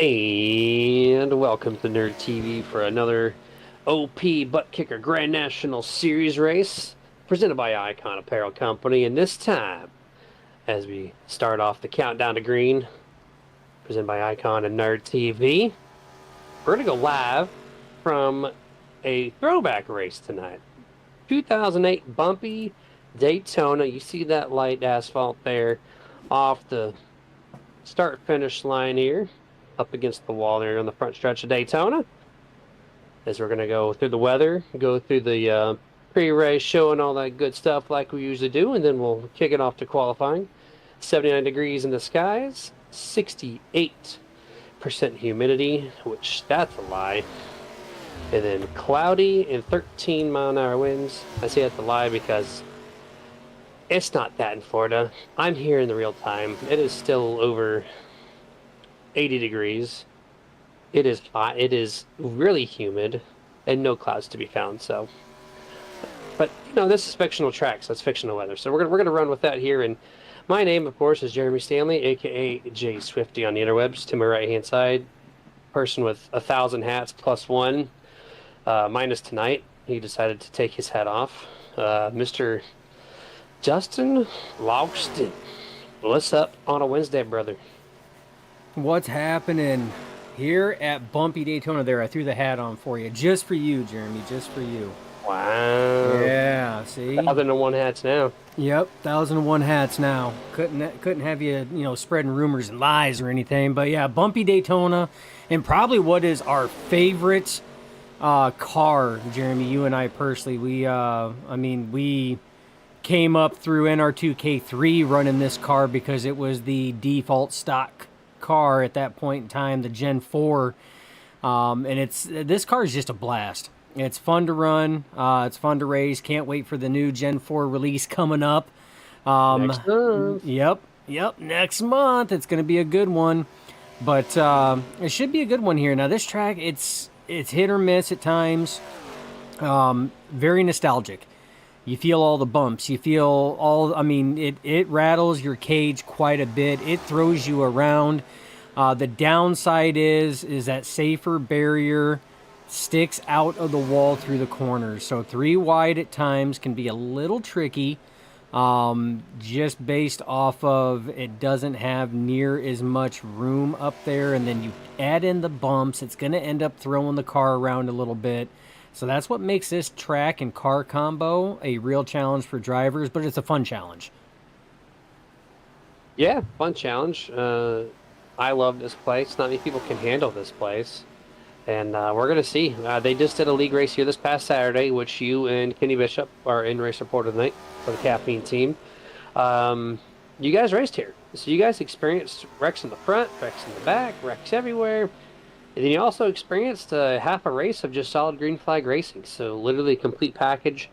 And welcome to Nerd TV for another OP ButtKicker Grand National Series race presented by Icon Apparel Company. And this time, as we start off the countdown to green, presented by Icon and Nerd TV, we're going to go live from a throwback race tonight. 2008 bumpy Daytona. You see that light asphalt there off the start-finish line here, up against the wall there on the front stretch of Daytona. As we're going to go through the weather, go through the pre-race show and all that good stuff like we usually do, and then we'll kick it off to qualifying. 79 degrees in the skies, 68% humidity, which that's a lie. And then cloudy and 13-mile-an-hour winds. I say that's a lie because it's not that in Florida. I'm here in the real time. It is still over 80 degrees. It is hot. It is really humid and no clouds to be found. So, but you know, this is fictional track, so it's fictional weather. So we're gonna run with that here. And my name, of course, is Jeremy Stanley, aka Jay Swifty on the interwebs. To my right hand side, person with 1,000 hats plus one, minus tonight. He decided to take his hat off. Mr. Justin Logston. What's up on a Wednesday, brother? What's happening here at Bumpy Daytona there? I threw the hat on for you. Just for you, Jeremy. Just for you. Wow. Yeah, see? 1,001 hats now. Yep, 1,001 hats now. Couldn't have you, spreading rumors and lies or anything. But yeah, Bumpy Daytona, and probably what is our favorite car, Jeremy, you and I personally. We came up through NR2K3 running this car because it was the default stock car at that point in time, the Gen 4, and this car is just a blast. It's fun to run, it's fun to race. Can't wait for the new Gen 4 release coming up. Next month. Yep, next month. It's going to be a good one, but it should be a good one here. Now this track, it's hit or miss at times. Very nostalgic. You feel all the bumps. You feel all, it rattles your cage quite a bit. It throws you around. The downside is that safer barrier sticks out of the wall through the corners. So 3 wide at times can be a little tricky, just based off of it doesn't have near as much room up there. And then you add in the bumps, it's going to end up throwing the car around a little bit. So that's what makes this track and car combo a real challenge for drivers, but it's a fun challenge. Yeah, fun challenge. I love this place. Not many people can handle this place. And we're going to see. They just did a league race here this past Saturday, which you and Kenny Bishop are in race report tonight for the Caffeine team. You guys raced here. So you guys experienced wrecks in the front, wrecks in the back, wrecks everywhere. And then you also experienced half a race of just solid green flag racing. So literally a complete package.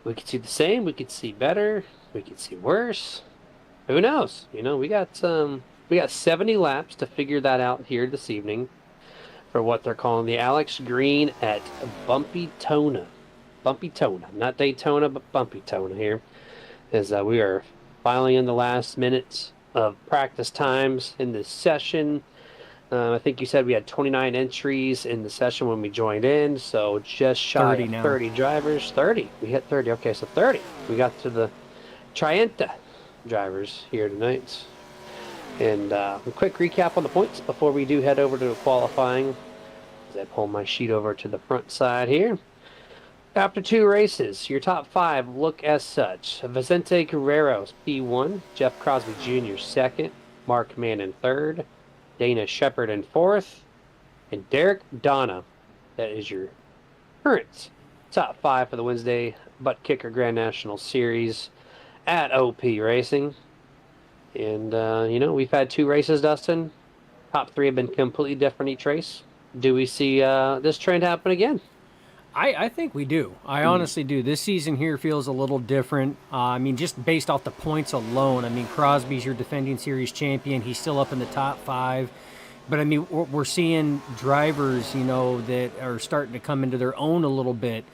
We could see the same. We could see better. We could see worse. Who knows? We got 70 laps to figure that out here this evening for what they're calling the Alex Green at Bumpy Tona. Bumpy Tona. Not Daytona, but Bumpy Tona here. As we are filing in the last minutes of practice times in this session. I think you said we had 29 entries in the session when we joined in, so just shy of 30 drivers. 30. We hit 30. Okay, so 30. We got to the Trienta drivers here tonight. And a quick recap on the points before we do head over to the qualifying. As I pull my sheet over to the front side here. After 2 races, your top 5 look as such. Vicente Guerrero's P1, Jeff Crosby Jr. 2nd, Mark Mann in 3rd, Dana Shepard in 4th, and Derek Donna. That is your current top 5 for the Wednesday ButtKicker Grand National Series at OP Racing. And, we've had 2 races, Dustin. Top 3 have been completely different each race. Do we see this trend happen again? I think we do. I honestly do. This season here feels a little different. Just based off the points alone. Crosby's your defending series champion. He's still up in the top 5. But, we're seeing drivers, that are starting to come into their own a little bit.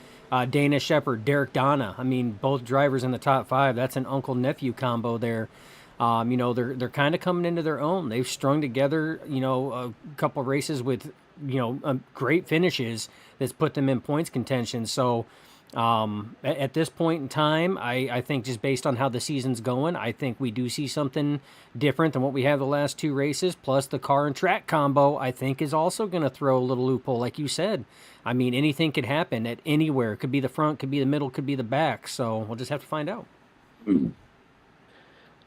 Dana Shepard, Derek Donna. Both drivers in the top 5. That's an uncle-nephew combo there. They're kind of coming into their own. They've strung together, a couple races with, great finishes that's put them in points contention. So at this point in time, I think just based on how the season's going, I think we do see something different than what we have the last two races. Plus, the car and track combo, I think, is also going to throw a little loophole, like you said. I mean, anything could happen at anywhere. It could be the front, could be the middle, could be the back. So we'll just have to find out.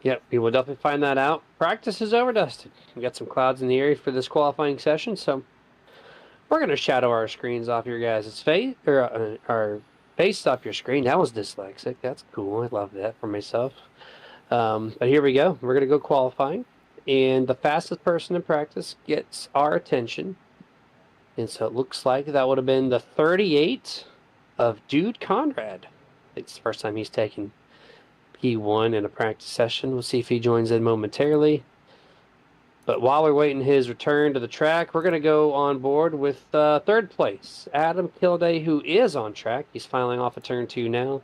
Yep, we will definitely find that out. Practice is over, Dustin. We got some clouds in the area for this qualifying session, so we're going to shadow our screens off your guys' face, or our face off your screen. That was dyslexic. That's cool. I love that for myself. But here we go. We're going to go qualifying, and the fastest person in practice gets our attention. And so it looks like that would have been the 38 of Dude Conrad. I think it's the first time he's taken P1 in a practice session. We'll see if he joins in momentarily. But while we're waiting his return to the track, we're going to go on board with third place, Adam Kilday, who is on track. He's filing off of turn 2 now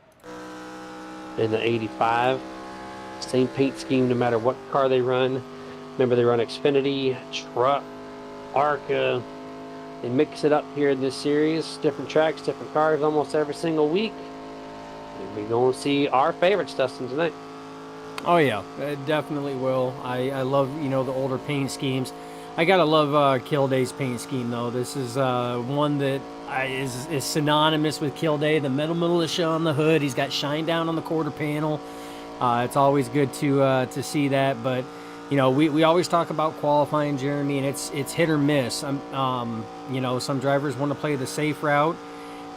in the 85. Same paint scheme no matter what car they run. Remember, they run Xfinity, Truck, ARCA. They mix it up here in this series. Different tracks, different cars almost every single week. And we're going to see our favorites, Dustin, tonight. Oh, yeah, it definitely will. I love, the older paint schemes. I got to love Kilday's paint scheme, though. This is one that is synonymous with Kilday. The metal militia on the hood. He's got shine down on the quarter panel. It's always good to see that. But, we always talk about qualifying, Jeremy, and it's hit or miss. Some drivers want to play the safe route.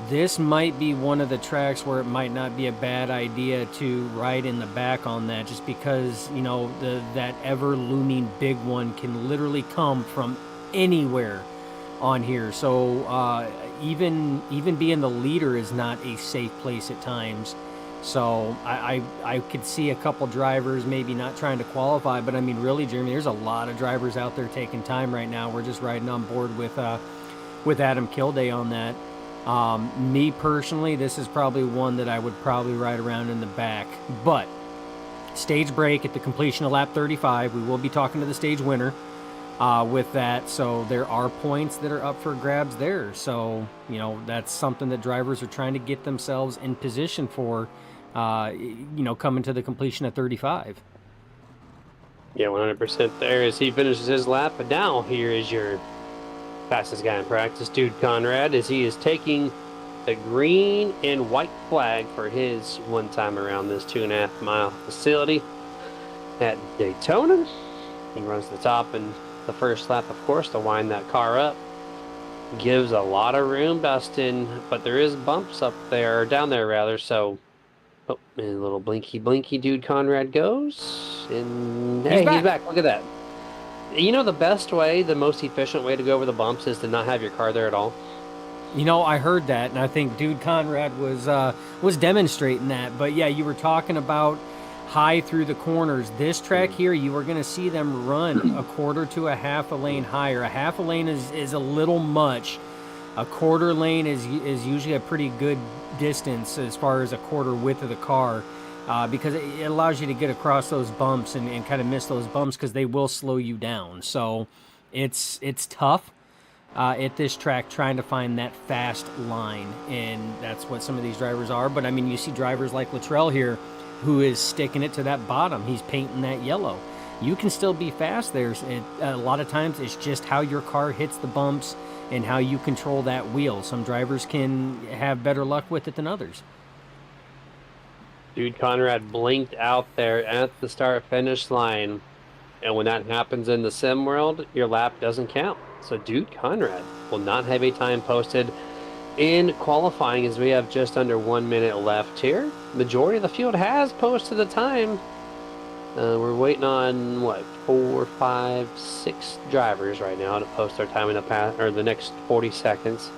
This might be one of the tracks where it might not be a bad idea to ride in the back on that, just because, that ever-looming big one can literally come from anywhere on here. So even being the leader is not a safe place at times. So I could see a couple drivers maybe not trying to qualify, but I mean, really, Jeremy, there's a lot of drivers out there taking time right now. We're just riding on board with Adam Kilday on that. Me personally, this is probably one that I would probably ride around in the back. But stage break at the completion of lap 35. We will be talking to the stage winner with that. So there are points that are up for grabs there. So, that's something that drivers are trying to get themselves in position for, coming to the completion of 35. Yeah, 100% there as he finishes his lap. But now here is your fastest guy in practice, Dude Conrad, as he is taking the green and white flag for his one time around this 2.5 mile facility at Daytona. He runs the top in the first lap, of course, to wind that car up. Gives a lot of room, Dustin, but there is bumps up there, or down there rather, so and a little blinky Dude Conrad goes, and hey, he's back. Look at that. The best way, the most efficient way to go over the bumps is to not have your car there at all. I heard that, and I think Dude Conrad was demonstrating that. But yeah, you were talking about high through the corners. This track here, you are going to see them run a quarter to a half a lane higher. A half a lane is a little much. A quarter lane is usually a pretty good distance as far as a quarter width of the car. Because it allows you to get across those bumps and kind of miss those bumps because they will slow you down. So it's tough at this track trying to find that fast line, and that's what some of these drivers are. But, I mean, you see drivers like Luttrell here who is sticking it to that bottom. He's painting that yellow. You can still be fast there. A lot of times it's just how your car hits the bumps and how you control that wheel. Some drivers can have better luck with it than others. Dude Conrad blinked out there at the start-finish line. And when that happens in the sim world, your lap doesn't count. So Dude Conrad will not have a time posted in qualifying as we have just under 1 minute left here. Majority of the field has posted the time. We're waiting on, 4, 5, 6 drivers right now to post their time in the next 40 seconds.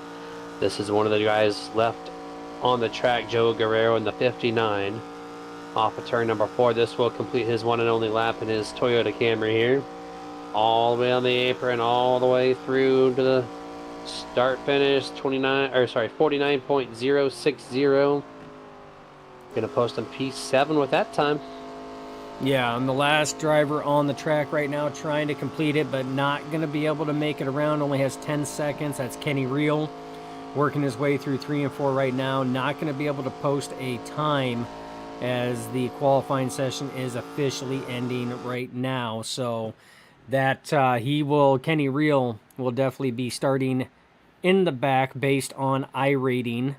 This is one of the guys left on the track, Joe Guerrero in the 59. Off of turn number 4, this will complete his one and only lap in his Toyota Camry here. All the way on the apron, all the way through to the start finish, 49.060. Gonna post on P7 with that time. Yeah, I'm the last driver on the track right now trying to complete it, but not going to be able to make it around. Only has 10 seconds. That's Kenny Reel working his way through 3 and 4 right now. Not going to be able to post a time as the qualifying session is officially ending right now. So that Kenny Reel will definitely be starting in the back based on iRating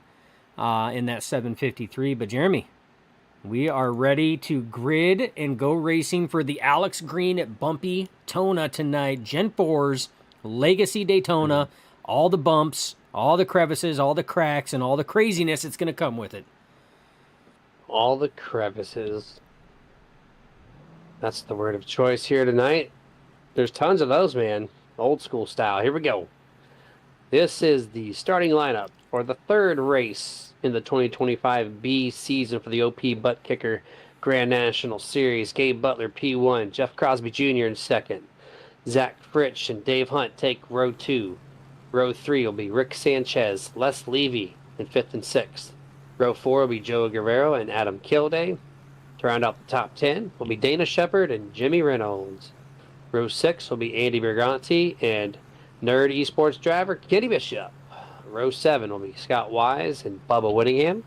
in that 753. But Jeremy, we are ready to grid and go racing for the Alex Green at Bumpy Tona tonight. Gen 4's Legacy Daytona. All the bumps, all the crevices, all the cracks, and all the craziness that's going to come with it. All the crevices. That's the word of choice here tonight. There's tons of those, man. Old school style. Here we go. This is the starting lineup for the third race in the 2025 B season for the OP ButtKicker Grand National Series. Gabe Butler, P1. Jeff Crosby Jr. in second. Zach Fritsch and Dave Hunt take row 2. Row 3 will be Rick Sanchez, Les Levy in 5th and 6th. Row 4 will be Joe Guerrero and Adam Kilday. To round out the top 10 will be Dana Shepard and Jimmy Reynolds. Row 6 will be Andy Berganti and Nerd Esports driver Kenny Bishop. Row 7 will be Scott Wise and Bubba Whittingham.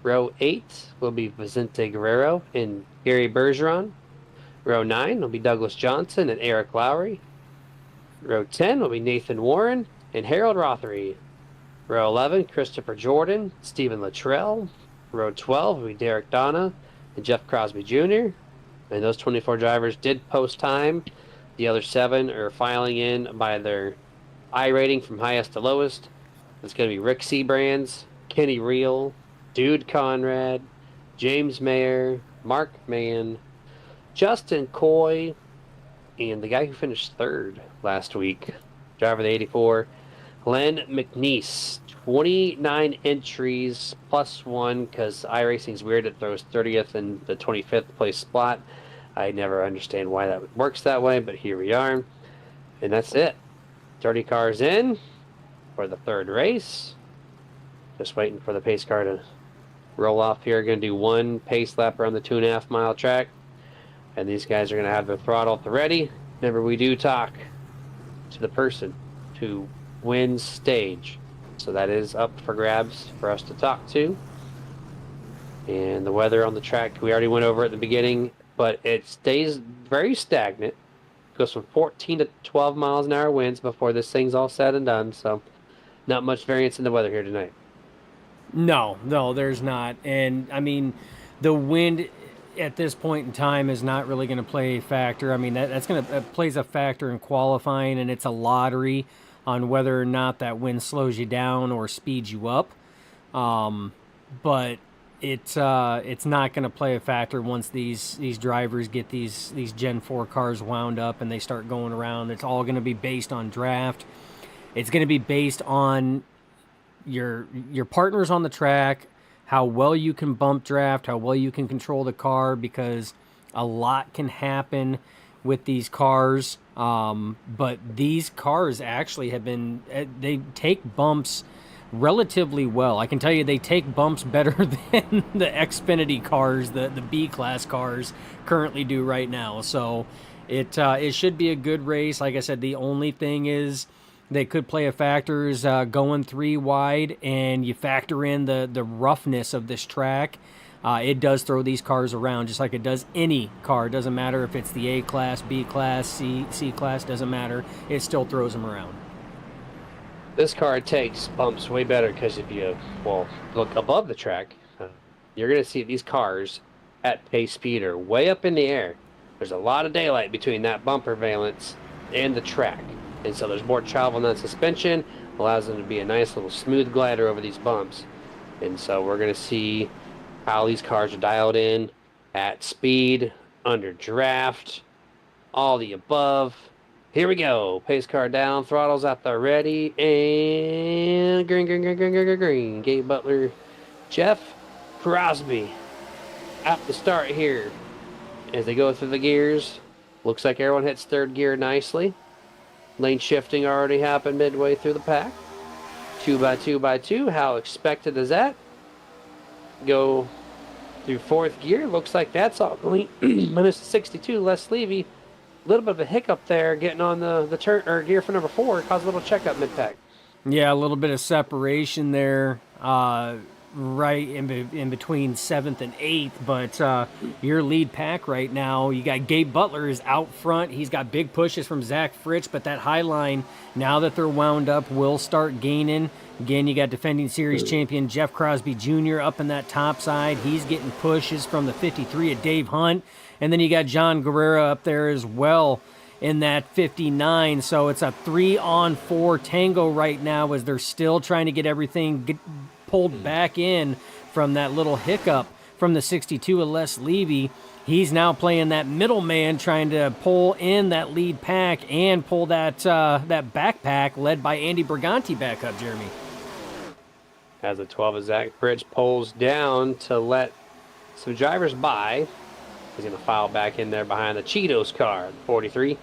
Row 8 will be Vicente Guerrero and Gary Bergeron. Row 9 will be Douglas Johnson and Eric Lowry. Row 10 will be Nathan Warren and Harold Rothery. Row 11, Christopher Jordan, Stephen Luttrell. Row 12 will be Derek Donna and Jeff Crosby Jr. And those 24 drivers did post time. The other 7 are filing in by their iRating from highest to lowest. It's going to be Rick Seabrands, Kenny Reel, Dude Conrad, James Mayer, Mark Mann, Justin Coy, and the guy who finished 3rd last week, driver of the 84, Len McNeese. 29 entries plus 1 because iRacing's weird. It throws 30th and the 25th place spot. I never understand why that works that way, but here we are. And that's it. 30 cars in for the third race. Just waiting for the pace car to roll off here. Going to do 1 pace lap around the 2.5 mile track. And these guys are going to have their throttle at the ready. Remember, we do talk to the person who wins stage. So that is up for grabs for us to talk to. And the weather on the track, we already went over at the beginning, but it stays very stagnant. It goes from 14 to 12 miles an hour winds before this thing's all said and done. So not much variance in the weather here tonight. No, there's not. And I mean, the wind at this point in time is not really going to play a factor. I mean, that's going to plays a factor in qualifying, and it's a lottery on whether or not that wind slows you down or speeds you up. But it's not going to play a factor once these drivers get these Gen 4 cars wound up and they start going around. It's all going to be based on draft. It's going to be based on your partners on the track, how well you can bump draft, how well you can control the car, because a lot can happen with these cars. But these cars actually they take bumps relatively well. I can tell you they take bumps better than the Xfinity cars, the B-class cars currently do right now. So it should be a good race. Like I said, the only thing is they could play a factor is going 3 wide, and you factor in the roughness of this track. It does throw these cars around just like it does any car. It doesn't matter if it's the A class, B class, C class, doesn't matter. It still throws them around. This car takes bumps way better because if you look above the track, you're going to see these cars at pace speed are way up in the air. There's a lot of daylight between that bumper valence and the track. And so there's more travel in that suspension, allows them to be a nice little smooth glider over these bumps. And so we're going to see how these cars are dialed in at speed, under draft, all the above. Here we go. Pace car down, throttles at the ready, and green. Gabe Butler, Jeff Crosby at the start here. As they go through the gears, looks like everyone hits 3rd gear nicely. Lane shifting already happened midway through the pack. 2 by 2 by 2. How expected is that? Go through fourth gear. Looks like that's all going. Minus 62, Les Levy. A little bit of a hiccup there getting on the turn or gear for number 4. Caused a little checkup mid-pack. Yeah, a little bit of separation there, right in between 7th and 8th. But your lead pack right now, you got Gabe Butler is out front. He's got big pushes from Zach Fritsch, but that high line, now that they're wound up, will start gaining. Again, you got defending series champion Jeff Crosby Jr. up in that top side. He's getting pushes from the 53 of Dave Hunt. And then you got John Guerrero up there as well in that 59. So it's a 3-on-4 tango right now as they're still trying to get everything pulled back in from that little hiccup from the 62 of Les Levy. He's now playing that middleman, trying to pull in that lead pack and pull that backpack led by Andy Briganti back up, Jeremy. As the 12 of Zach Fritsch pulls down to let some drivers by. He's going to file back in there behind the Cheetos car, 43.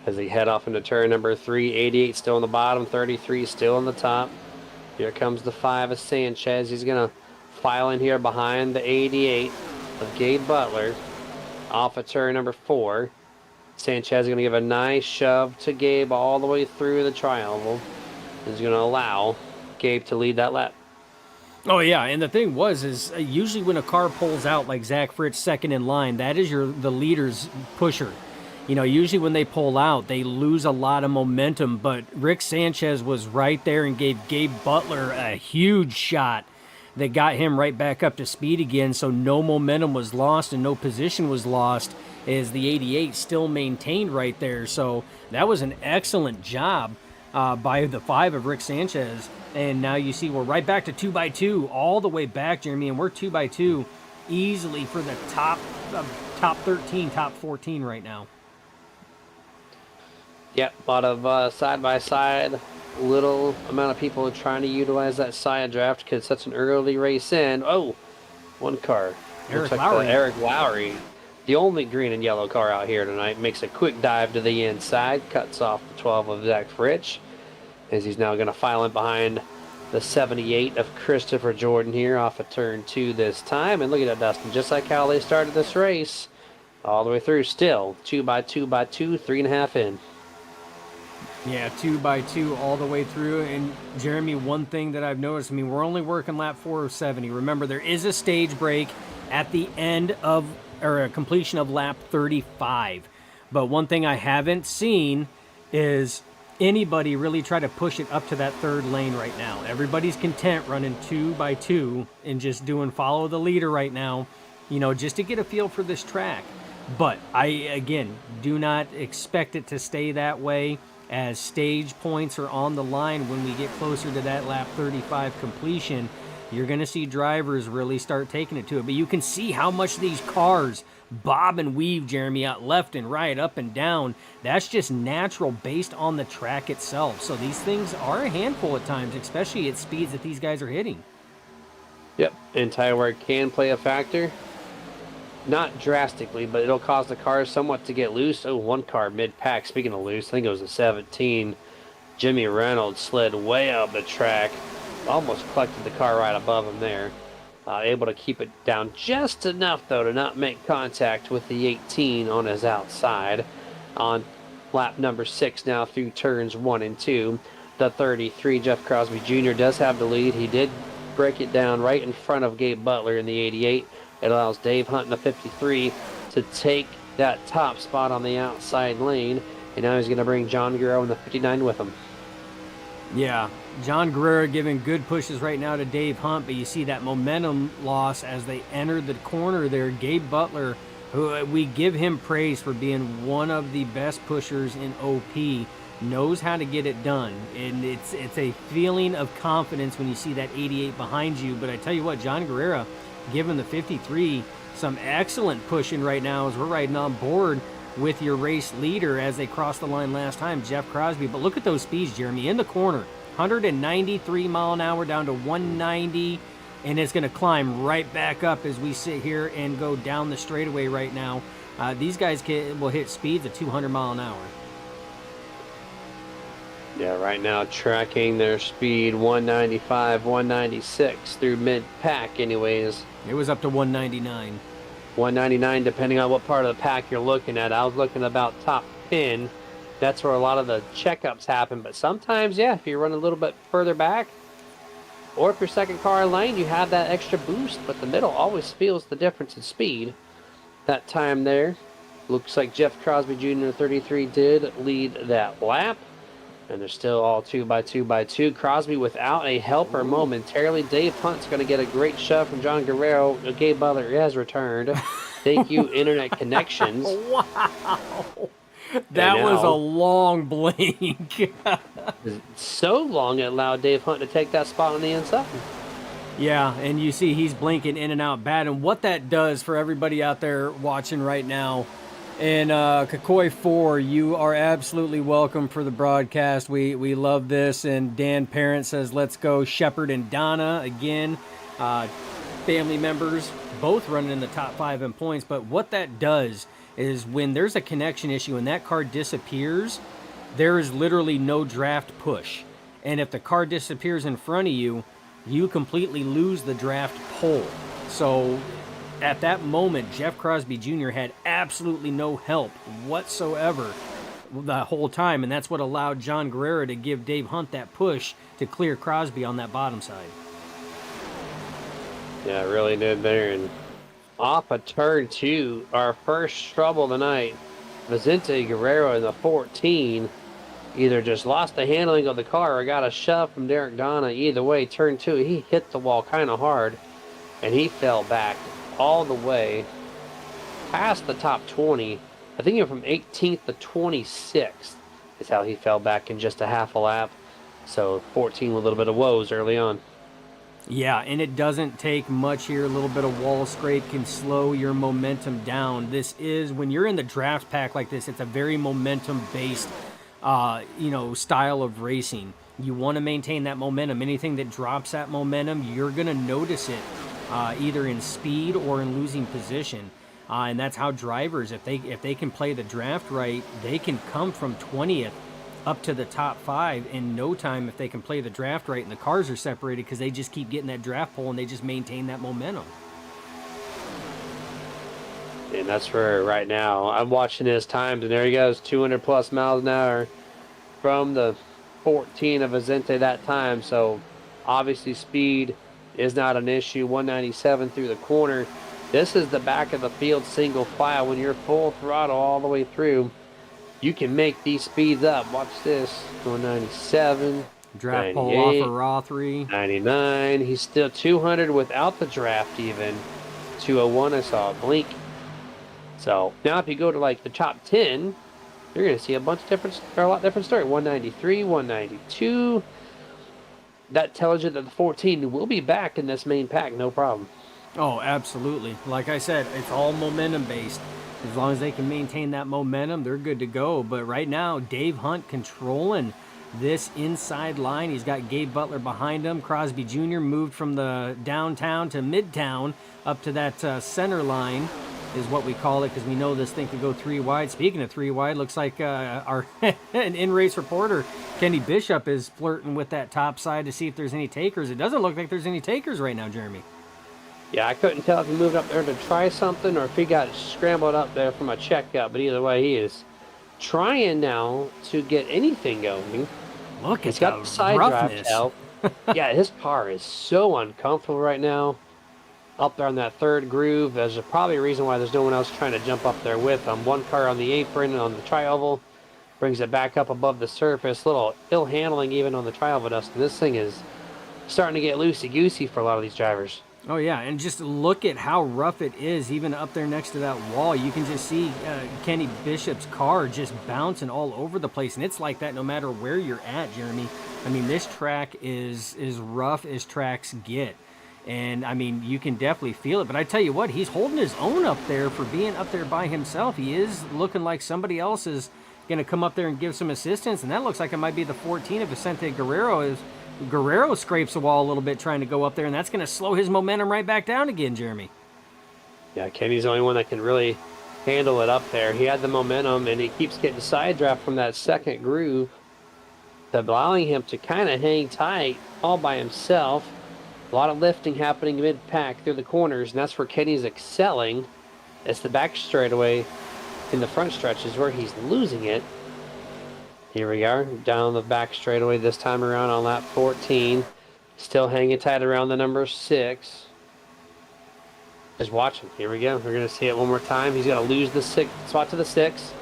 As they head off into turn number 3, 88 still on the bottom, 33 still on the top. Here comes the 5 of Sanchez. He's going to file in here behind the 88 of Gabe Butler. Off of turn number 4. Sanchez is going to give a nice shove to Gabe all the way through the triangle. He's going to allow Gabe to lead that lap. Oh yeah, and the thing is usually when a car pulls out like Zach Fritsch second in line, that is the leader's pusher. You know, usually when they pull out, they lose a lot of momentum, but Rick Sanchez was right there and gave Gabe Butler a huge shot that got him right back up to speed again, so no momentum was lost and no position was lost as the 88 still maintained right there. So that was an excellent job by the 5 of Rick Sanchez. And now you see we're right back to 2x2 all the way back, Jeremy, and we're 2x2 easily for the top 13, top 14 right now. Yep, a lot of side-by-side, little amount of people trying to utilize that side draft because it's such an early race in. Oh, one car. Eric Lowry. Eric Lowry, the only green and yellow car out here tonight, makes a quick dive to the inside, cuts off the 12 of Zach Fritsch, as he's now going to file in behind the 78 of Christopher Jordan here off of turn 2 this time. And look at that, Dustin, just like how they started this race, all the way through still, 2x2 by 2, 3.5 in. Yeah, 2x2 all the way through. And Jeremy, one thing that I've noticed, I mean, we're only working lap 4 of 70. Remember, there is a stage break at the end of, or a completion of lap 35. But one thing I haven't seen is anybody really try to push it up to that third lane right now. Everybody's content running 2x2 and just doing follow the leader right now, you know, just to get a feel for this track. But I, again, do not expect it to stay that way, as stage points are on the line when we get closer to that lap 35 completion. You're going to see drivers really start taking it to it. But you can see how much these cars bob and weave, Jeremy, out left and right, up and down. That's just natural based on the track itself. So these things are a handful at times, especially at speeds that these guys are hitting. Yep, and tire wear can play a factor. Not drastically, but it'll cause the cars somewhat to get loose. Oh, one car mid-pack, speaking of loose, I think it was a 17. Jimmy Reynolds slid way up the track. Almost collected the car right above him there. Able to keep it down just enough, though, to not make contact with the 18 on his outside. On lap number 6 now through turns 1 and 2. The 33, Jeff Crosby Jr. does have the lead. He did break it down right in front of Gabe Butler in the 88. It allows Dave Hunt in the 53 to take that top spot on the outside lane. And now he's going to bring John Guerrero in the 59 with him. Yeah, John Guerrero giving good pushes right now to Dave Hunt, but you see that momentum loss as they enter the corner there. Gabe Butler, who we give him praise for being one of the best pushers in OP, knows how to get it done. And it's a feeling of confidence when you see that 88 behind you. But I tell you what, John Guerrero giving the 53 some excellent pushing right now as we're riding on board with your race leader as they crossed the line last time, Jeff Crosby. But look at those speeds, Jeremy, in the corner. 193 mile an hour down to 190, and it's going to climb right back up as we sit here and go down the straightaway right now. These guys will hit speeds of 200 mile an hour. Yeah, right now tracking their speed 195, 196 through mid-pack anyways. It was up to 199. 199 depending on what part of the pack you're looking at. I was looking about top 10. That's where a lot of the checkups happen. But sometimes, yeah, if you run a little bit further back, or if you're second car in lane, you have that extra boost. But the middle always feels the difference in speed. That time there, looks like Jeff Crosby Jr. 33 did lead that lap. And they're still all 2x2x2. Crosby without a helper momentarily. Dave Hunt's going to get a great shove from John Guerrero. Gabe Butler has returned. Thank you, Internet Connections. Wow. That was a long blink. So long it allowed Dave Hunt to take that spot on the inside. Yeah, and you see he's blinking in and out bad. And what that does for everybody out there watching right now, and Kakoi 4, you are absolutely welcome for the broadcast. We love this. And Dan Parent says, let's go. Shepard and Donna, again, family members, both running in the top 5 in points. But what that does is when there's a connection issue and that car disappears, there is literally no draft push. And if the car disappears in front of you, you completely lose the draft pole. So at that moment, Jeff Crosby Jr. had absolutely no help whatsoever the whole time, and that's what allowed John Guerrero to give Dave Hunt that push to clear Crosby on that bottom side. Yeah, it really did there. And off of turn 2, our first trouble tonight, Vicente Guerrero in the 14 either just lost the handling of the car or got a shove from Derek Donna. Either way, turn 2, he hit the wall kind of hard, and he fell back all the way past the top 20. I think he went from 18th to 26th is how he fell back in just a half a lap. So 14 with a little bit of woes early on. Yeah, and it doesn't take much here. A little bit of wall scrape can slow your momentum down. This is, when you're in the draft pack like this, it's a very momentum-based style of racing. You want to maintain that momentum. Anything that drops that momentum, you're going to notice it either in speed or in losing position. And that's how drivers, if they can play the draft right, they can come from 20th up to the top 5 in no time if they can play the draft right and the cars are separated because they just keep getting that draft pole and they just maintain that momentum. And that's where right now I'm watching his times, and there he goes, 200 plus miles an hour from the 14 of Vicente that time. So obviously speed is not an issue. 197 through the corner. This is the back of the field single file. When you're full throttle all the way through, you can make these speeds up. Watch this. 197. Draft pole off of Raw 3. 99. He's still 200 without the draft even. 201, I saw a blink. So now if you go to like the top 10, you're going to see a lot different story. 193, 192. That tells you that the 14 will be back in this main pack, no problem. Oh, absolutely. Like I said, it's all momentum based. As long as they can maintain that momentum, they're good to go. But right now, Dave Hunt controlling this inside line. He's got Gabe Butler behind him. Crosby Jr. moved from the downtown to midtown up to that center line is what we call it, because we know this thing could go 3 wide. Speaking of 3 wide, looks like our an in-race reporter, Kenny Bishop, is flirting with that top side to see if there's any takers. It doesn't look like there's any takers right now, Jeremy. Yeah, I couldn't tell if he moved up there to try something or if he got scrambled up there from a checkup. But either way, he is trying now to get anything going. Look, he's got the side drive out. Yeah, his car is so uncomfortable right now. Up there on that third groove. There's probably a reason why there's no one else trying to jump up there with him. One car on the apron and on the tri-oval. Brings it back up above the surface. Little ill handling even on the tri-oval dust. And this thing is starting to get loosey-goosey for a lot of these drivers. Oh, yeah, and just look at how rough it is, even up there next to that wall. You can just see Kenny Bishop's car just bouncing all over the place, and it's like that no matter where you're at, Jeremy. I mean, this track is as rough as tracks get, and, I mean, you can definitely feel it. But I tell you what, he's holding his own up there for being up there by himself. He is looking like somebody else is going to come up there and give some assistance, and that looks like it might be the 14 of Vicente Guerrero. Guerrero scrapes the wall a little bit trying to go up there, and that's going to slow his momentum right back down again, Jeremy. Yeah, Kenny's the only one that can really handle it up there. He had the momentum, and he keeps getting side draft from that second groove. allowing him to kind of hang tight all by himself. A lot of lifting happening mid-pack through the corners, and that's where Kenny's excelling. It's the back straightaway in the front stretch is where he's losing it. Here we are, down the back straightaway this time around on lap 14. Still hanging tight around the number 6. Just watch him. Here we go. We're going to see it one more time. He's going to lose the 6 spot to the 6.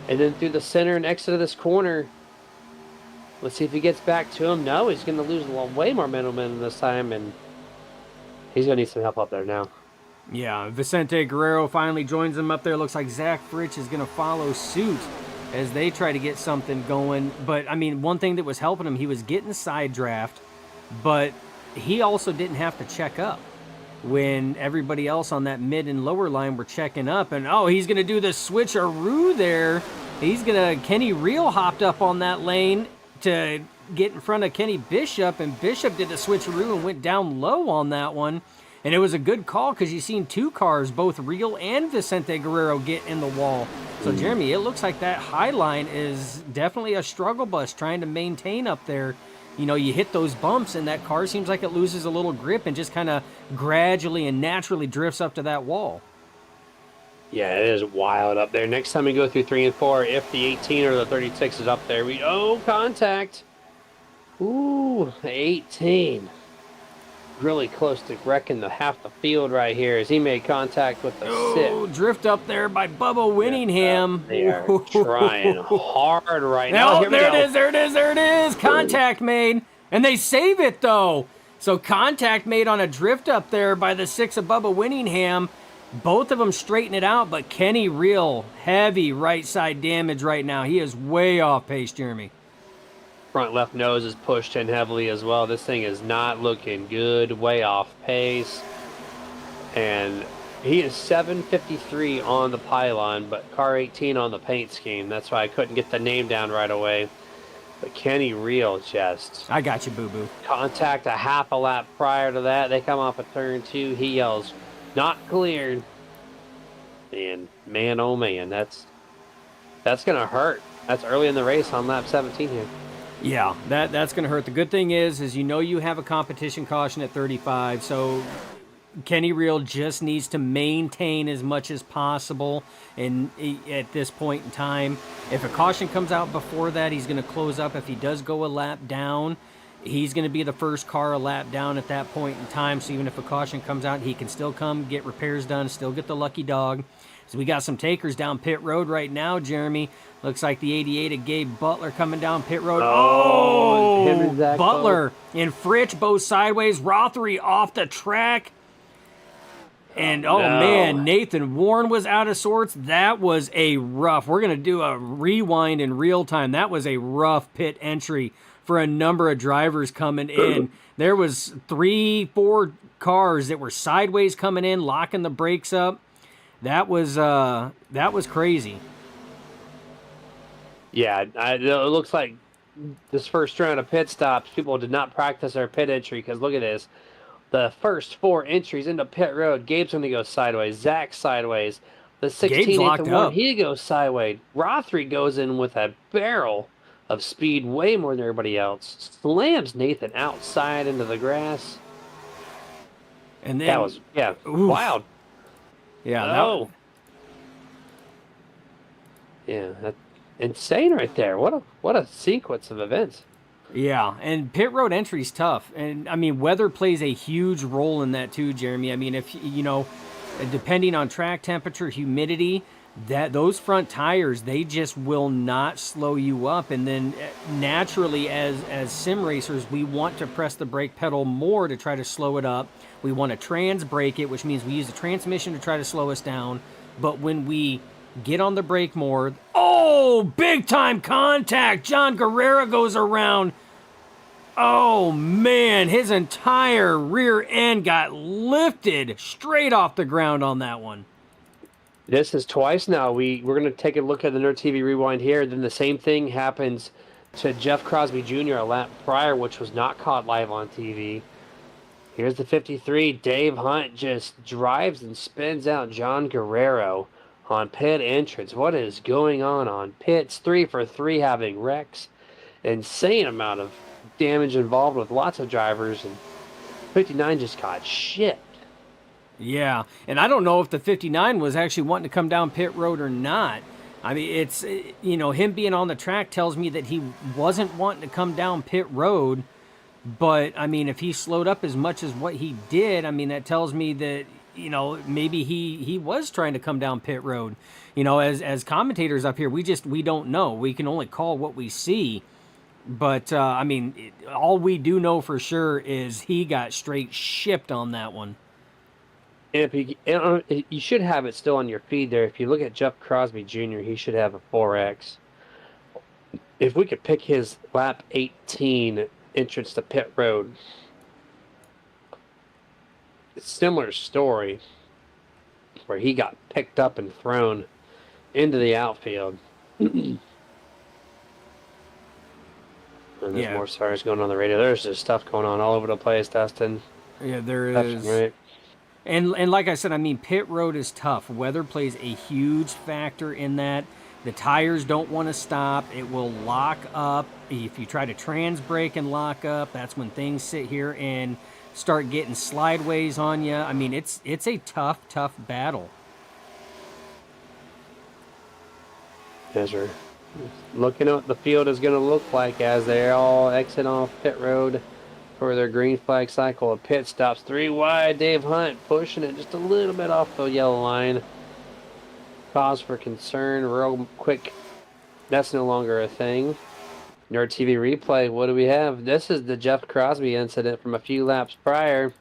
And then through the center and exit of this corner. Let's see if he gets back to him. No, he's going to lose way more momentum this time. And he's going to need some help up there now. Yeah, Vicente Guerrero finally joins him up there. Looks like Zach Fritsch is going to follow suit as they try to get something going. But, I mean, one thing that was helping him, he was getting side draft, but he also didn't have to check up when everybody else on that mid and lower line were checking up. And, oh, he's going to do the switcheroo there. Kenny Reel hopped up on that lane to get in front of Kenny Bishop, and Bishop did the switcheroo and went down low on that one. And it was a good call because you've seen 2 cars, both Reel and Vicente Guerrero, get in the wall. So, Jeremy, it looks like that high line is definitely a struggle bus trying to maintain up there. You know, you hit those bumps, and that car seems like it loses a little grip and just kind of gradually and naturally drifts up to that wall. Yeah, it is wild up there. Next time we go through 3 and 4, if the 18 or the 36 is up there, contact. Ooh, 18. Really close to wrecking half the field right here as he made contact with the 6. Drift up there by Bubba Winningham. They are trying hard right now. Oh, there it is. Contact made. And they save it, though. So contact made on a drift up there by the 6 of Bubba Winningham. Both of them straighten it out, but Kenny Reel, heavy right side damage right now. He is way off pace, Jeremy. Front left nose is pushed in heavily as well. This thing is not looking good. Way off pace. And he is 753 on the pylon, but car 18 on the paint scheme. That's why I couldn't get the name down right away. But Kenny Reel just... I got you, boo-boo. Contact a half a lap prior to that. They come off of turn 2. He yells, "Not cleared." And man, oh man, that's going to hurt. That's early in the race on lap 17 here. Yeah, that's going to hurt. The good thing is you know you have a competition caution at 35, so Kenny Reel just needs to maintain as much as possible at this point in time. If a caution comes out before that, he's going to close up. If he does go a lap down, he's going to be the first car a lap down at that point in time, so even if a caution comes out, he can still come, get repairs done, still get the lucky dog. So we got some takers down pit road right now, Jeremy. Looks like the 88 of Gabe Butler coming down pit road. Oh, Butler and Fritsch both sideways. Rothery off the track. And, man, Nathan Warren was out of sorts. That was a rough. We're going to do a rewind in real time. That was a rough pit entry for a number of drivers coming in. There was 3-4 cars that were sideways coming in, locking the brakes up. That was crazy. Yeah, it looks like this first round of pit stops, people did not practice their pit entry because look at this. The first 4 entries into pit road, Gabe's going to go sideways, Zach sideways. The 16 Nathan Warren, he goes sideways. Rothery goes in with a barrel of speed, way more than everybody else. Slams Nathan outside into the grass. And then that was wild. Yeah. That's insane right there. What a sequence of events. Yeah, and pit road entry's tough. And, I mean, weather plays a huge role in that too, Jeremy. I mean, if, depending on track temperature, humidity, those front tires, they just will not slow you up. And then naturally, as sim racers, we want to press the brake pedal more to try to slow it up. We want to trans brake it, which means we use the transmission to try to slow us down. But when we get on the brake more, big time contact. John Guerrero goes around. Oh man, his entire rear end got lifted straight off the ground on that one. This is twice now. We're going to take a look at the Nerd TV Rewind here. Then the same thing happens to Jeff Crosby Jr. a lap prior, which was not caught live on TV. Here's the 53. Dave Hunt just drives and spins out John Guerrero on pit entrance. What is going on pits? 3 for 3 having wrecks. insane amount of damage involved with lots of drivers, and 59 just got shit. Yeah, and I don't know if the 59 was actually wanting to come down pit road or not. I mean, it's, him being on the track tells me that he wasn't wanting to come down pit road. But I mean, if he slowed up as much as what he did, I mean, that tells me that maybe he was trying to come down pit road. As commentators up here, we don't know. We can only call what we see. But I mean, all we do know for sure is he got straight shipped on that one. And if you should have it still on your feed there. If you look at Jeff Crosby Jr., he should have a 4X. If we could pick his lap 18 entrance to pit road, it's a similar story where he got picked up and thrown into the outfield. And there's more stars going on the radio. There's just stuff going on all over the place, Dustin. Yeah, there is. Right. And like I said, I mean, pit road is tough. Weather plays a huge factor in that. The tires don't want to stop. It will lock up. If you try to trans brake and lock up, that's when things sit here and start getting slideways on you. I mean, it's a tough battle. As we're looking at what the field is going to look like as they all exit off pit road for their green flag cycle of pit stops. 3 wide, Dave Hunt pushing it just a little bit off the yellow line. Cause for concern, real quick. That's no longer a thing. Nerd TV replay, what do we have? This is the Jeff Crosby incident from a few laps prior.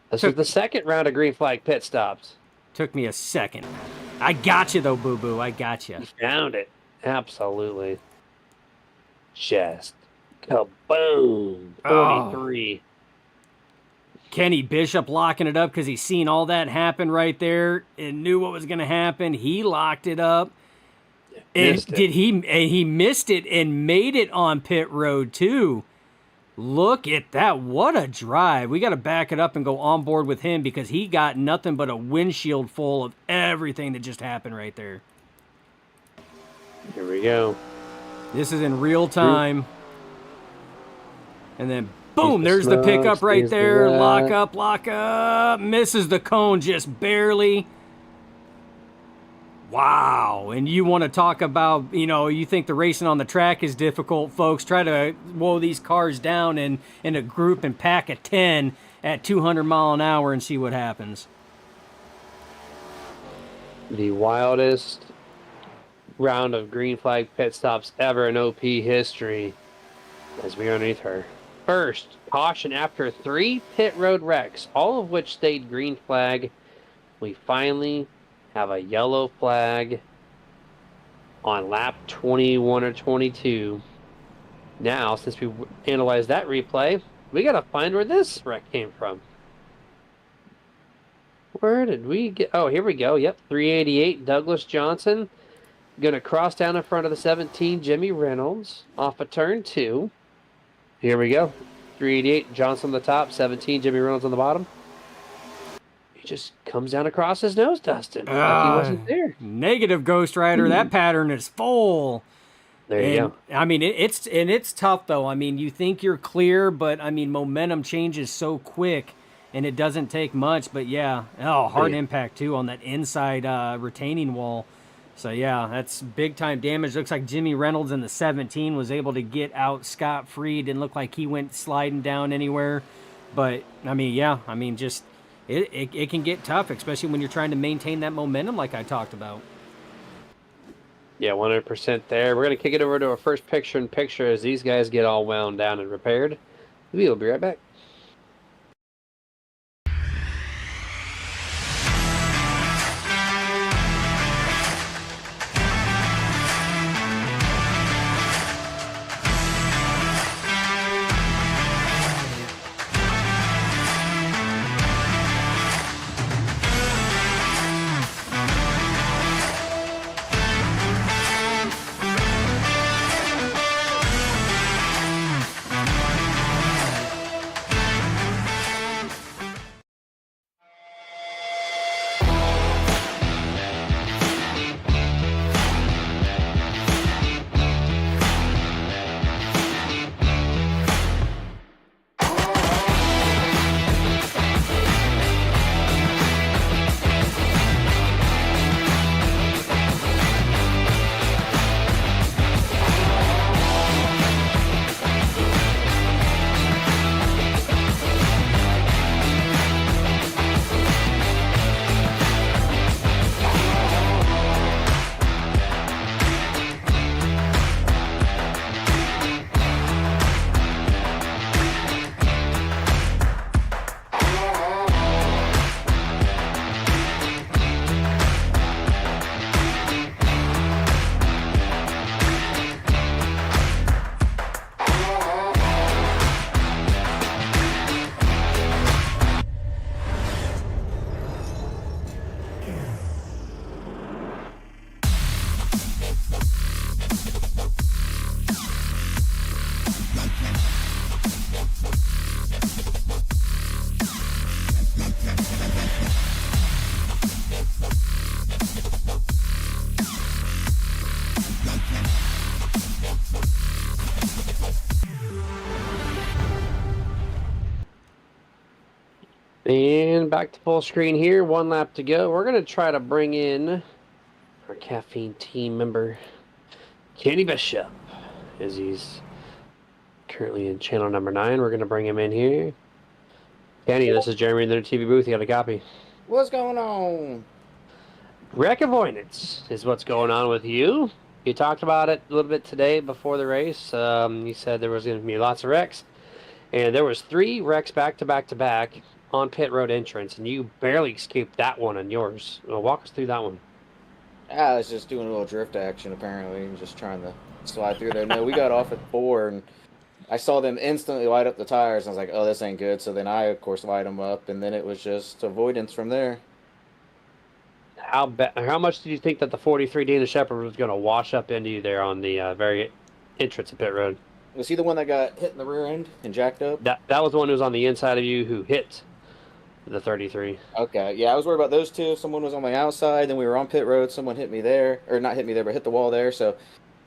This is the second round of green flag pit stops. Took me a second. I got you, though, boo-boo. I got you. You found it. Absolutely. Just kaboom. 43. Kenny Bishop locking it up because he's seen all that happen right there and knew what was going to happen. He locked it up. And he missed it and made it on pit road too. Look at that. What a drive. We got to back it up and go on board with him because he got nothing but a windshield full of everything that just happened right there. Here we go. This is in real time. And then boom, there's the pickup right there. Lock up. Misses the cone just barely. Wow. And you want to talk about, you think the racing on the track is difficult, folks. Try to woe these cars down in a group and pack a 10 at 200 mile an hour and see what happens. The wildest round of green flag pit stops ever in OP history as we are underneath her first caution after 3 pit road wrecks, all of which stayed green flag. We finally have a yellow flag on lap 21 or 22. Now, since we analyzed that replay, we got to find where this wreck came from. Where did we get? Oh, here we go. Yep, 388 Douglas Johnson. Going to cross down in front of the 17 Jimmy Reynolds off of turn 2. Here we go. 388 Johnson on the top, 17 Jimmy Reynolds on the bottom. He just comes down across his nose, Dustin. Like he wasn't there. Negative, Ghost Rider. That pattern is full. There you go. I mean, it's tough though. I mean, you think you're clear, but I mean, momentum changes so quick, and it doesn't take much. But yeah, hard impact too on that inside retaining wall. So yeah, that's big time damage. Looks like Jimmy Reynolds in the 17 was able to get out scot-free. Didn't look like he went sliding down anywhere. But I mean, yeah, I mean, just it can get tough, especially when you're trying to maintain that momentum like I talked about. Yeah, 100% there. We're going to kick it over to our first picture-in-picture as these guys get all wound down and repaired. We'll be right back. And back to full screen here. 1 lap to go. We're going to try to bring in our caffeine team member, Kenny Bishop, as he's currently in channel number 9. We're going to bring him in here. Kenny, this is Jeremy in the TV booth. You got a copy? What's going on? Wreck avoidance is what's going on with you. You talked about it a little bit today before the race. You said there was going to be lots of wrecks. And there was 3 wrecks back to back to back on pit road entrance, and you barely escaped that one on yours. Well, walk us through that one. I was just doing a little drift action, apparently, and just trying to slide through there. No, we got off at 4, and I saw them instantly light up the tires. And I was like, oh, this ain't good. So then I, of course, light them up, and then it was just avoidance from there. How much did you think that the 43 Dana Shepherd was going to wash up into you there on the very entrance of pit road? Was he the one that got hit in the rear end and jacked up? That was the one who was on the inside of you who hit the 33. Okay, yeah, I was worried about those two. Someone was on my outside, then we were on pit road. Someone hit me there, or not hit me there, but hit the wall there. So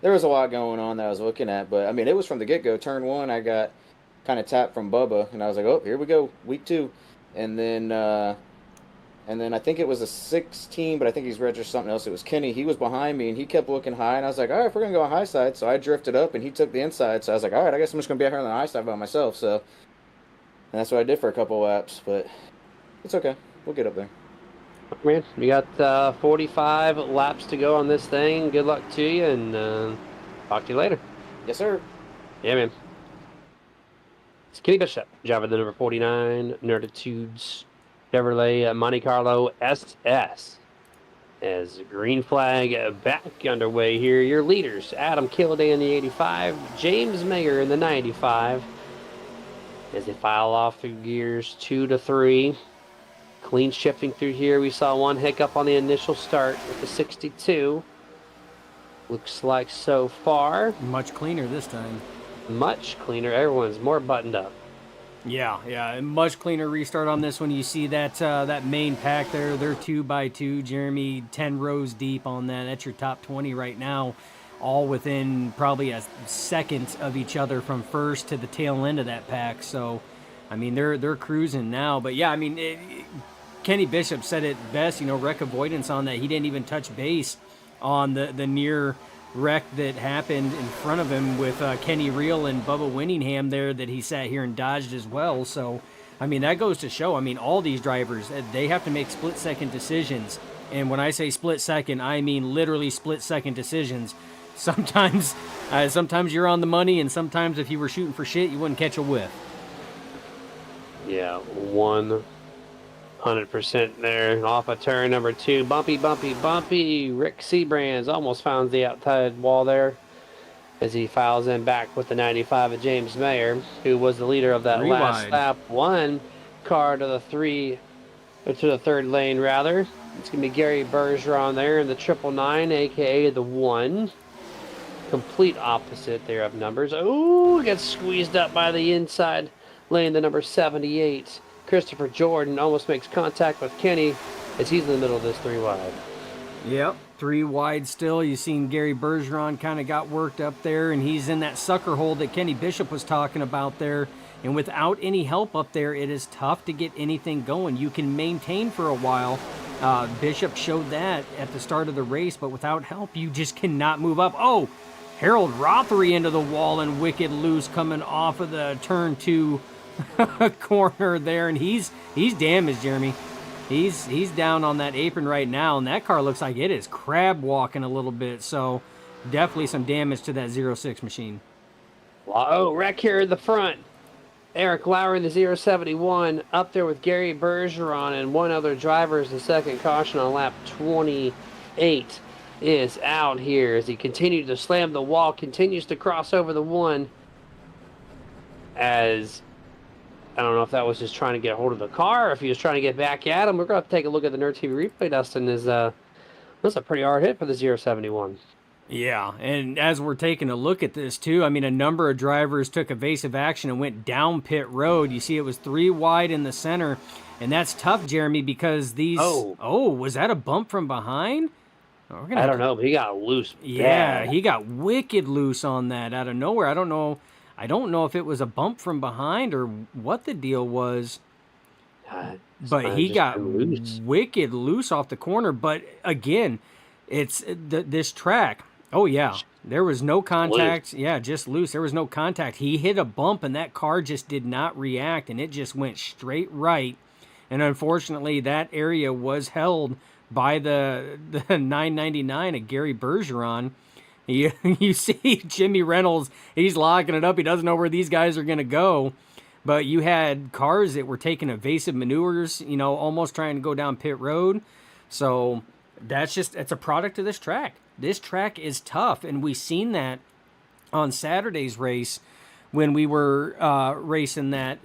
there was a lot going on that I was looking at. But, I mean, it was from the get-go. Turn 1, I got kind of tapped from Bubba, and I was like, oh, here we go, week 2. And then I think it was a 16, but I think he's registered something else. It was Kenny. He was behind me, and he kept looking high, and I was like, all right, if we're going to go on high side. So I drifted up, and he took the inside. So I was like, all right, I guess I'm just going to be out here on the high side by myself. So and that's what I did for a couple laps, but it's okay. We'll get up there. Man, we got 45 laps to go on this thing. Good luck to you, and talk to you later. Yes, sir. Yeah, man. It's Kenny Bishop, driver the number 49, Nerditudes Chevrolet Monte Carlo SS. As green flag back underway here, your leaders, Adam Killiday in the 85, James Mayer in the 95. As they file off through gears 2 to 3. Clean shifting through here. We saw one hiccup on the initial start with the 62. Looks like so far. Much cleaner this time. Much cleaner. Everyone's more buttoned up. Yeah, much cleaner restart on this one. You see that that main pack there, they're 2x2. Jeremy, 10 rows deep on that. That's your top 20 right now, all within probably a second of each other from first to the tail end of that pack. So, I mean, they're cruising now. But yeah, I mean, Kenny Bishop said it best. Wreck avoidance on that. He didn't even touch base on the near wreck that happened in front of him with Kenny Reel and Bubba Winningham there that he sat here and dodged as well. So, I mean, that goes to show, I mean, all these drivers, they have to make split-second decisions. And when I say split-second, I mean literally split-second decisions. Sometimes you're on the money, and sometimes if you were shooting for shit, you wouldn't catch a whiff. Yeah, 100% there. Off of turn number 2. Bumpy. Rick Seabrands almost found the outside wall there as he files in back with the 95 of James Mayer, who was the leader of that last lap. 1 car to the 3rd lane, rather. It's going to be Gary Bergeron there in the 999, a.k.a. the 1. Complete opposite there of numbers. Oh, gets squeezed up by the inside lane, the number 78. Christopher Jordan almost makes contact with Kenny as he's in the middle of this 3 wide. Yep, 3 wide still. You've seen Gary Bergeron kind of got worked up there, and he's in that sucker hole that Kenny Bishop was talking about there. And without any help up there, it is tough to get anything going. You can maintain for a while. Bishop showed that at the start of the race, but without help, you just cannot move up. Oh, Harold Rothery into the wall and wicked loose coming off of the turn 2 corner there, and he's damaged, Jeremy. He's down on that apron right now, and that car looks like it is crab walking a little bit, so definitely some damage to that 06 machine. Oh, wreck here in the front. Eric Lauer in the 071 up there with Gary Bergeron and one other driver as the second caution on lap 28 is out here as he continued to slam the wall, continues to cross over the 1 as I don't know if that was just trying to get a hold of the car or if he was trying to get back at him. We're going to have to take a look at the Nerd TV replay, Dustin. That's a pretty hard hit for the 071. Yeah, and as we're taking a look at this too, I mean, a number of drivers took evasive action and went down pit road. You see it was 3 wide in the center, and that's tough, Jeremy, because these... Oh, was that a bump from behind? I don't know, but he got loose. Yeah, he got wicked loose on that out of nowhere. I don't know if it was a bump from behind or what the deal was. but he just got been loose. wicked loose off the corner. But again, it's this track. Oh yeah, there was no Loose. contact. Yeah, just loose. There was no contact. He hit a bump, and that car just did not react, and it just went straight right. And unfortunately, that area was held by the 999 of Gary Bergeron. You see Jimmy Reynolds, he's locking it up. He doesn't know where these guys are going to go. But you had cars that were taking evasive maneuvers, almost trying to go down pit road. So it's a product of this track. This track is tough, and we seen that on Saturday's race when we were racing that,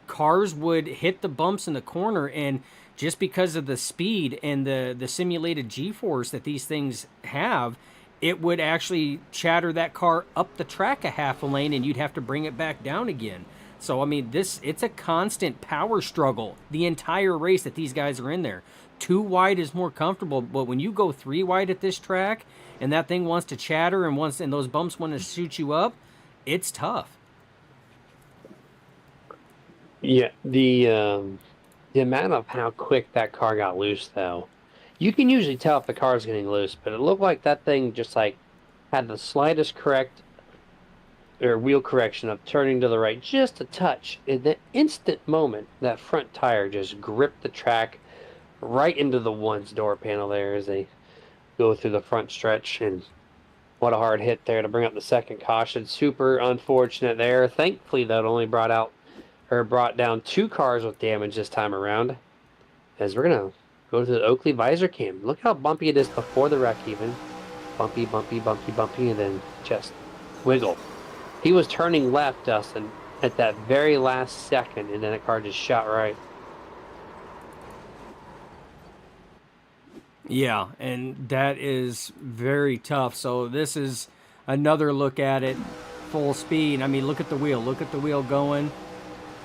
cars would hit the bumps in the corner, and just because of the speed and the simulated G-force that these things have, it would actually chatter that car up the track a half a lane, and you'd have to bring it back down again. So, I mean, it's a constant power struggle the entire race that these guys are in there. 2 wide is more comfortable, but when you go 3 wide at this track and that thing wants to chatter and those bumps want to shoot you up, it's tough. Yeah, the amount of how quick that car got loose, though, you can usually tell if the car's getting loose, but it looked like that thing just like had the slightest wheel correction of turning to the right just a touch. In the instant moment, that front tire just gripped the track right into the one's door panel there as they go through the front stretch. And what a hard hit there to bring up the second caution. Super unfortunate there. Thankfully, that only brought down 2 cars with damage this time around. As we're gonna go to the Oakley visor cam. Look how bumpy it is before the wreck even. Bumpy, bumpy, bumpy, bumpy, and then just wiggle. He was turning left, Dustin, at that very last second, and then the car just shot right. Yeah, and that is very tough. So this is another look at it, full speed. I mean, look at the wheel. Look at the wheel going.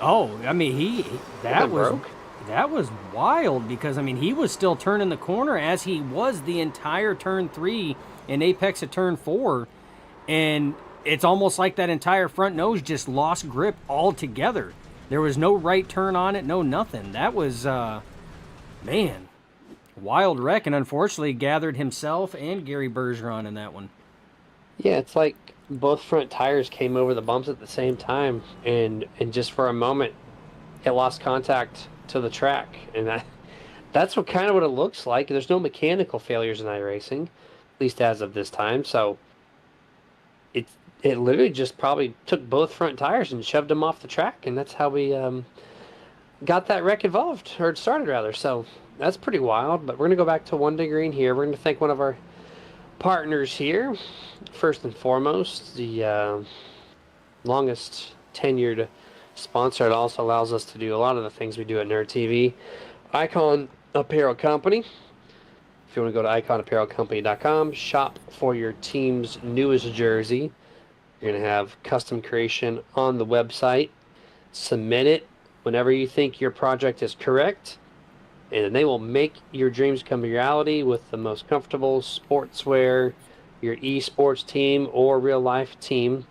Oh, I mean, that was wild because, I mean, he was still turning the corner as he was the entire turn 3 and apex of turn 4, and it's almost like that entire front nose just lost grip altogether. There was no right turn on it, no nothing. That was, man, wild wreck, and unfortunately gathered himself and Gary Bergeron in that one. Yeah, it's like both front tires came over the bumps at the same time, and just for a moment, it lost contact to the track, and that's what kind of what it looks like. There's no mechanical failures in iRacing, at least as of this time. So it literally just probably took both front tires and shoved them off the track, and that's how we got that wreck involved, or it started rather. So that's pretty wild. But we're gonna go back to One Day Green here. We're gonna thank one of our partners here. First and foremost, the longest tenured sponsor. It also allows us to do a lot of the things we do at Nerd TV. Icon Apparel Company. If you want to go to iconapparelcompany.com, shop for your team's newest jersey. You're going to have custom creation on the website. Submit it whenever you think your project is correct, and they will make your dreams come reality with the most comfortable sportswear your esports team or real life team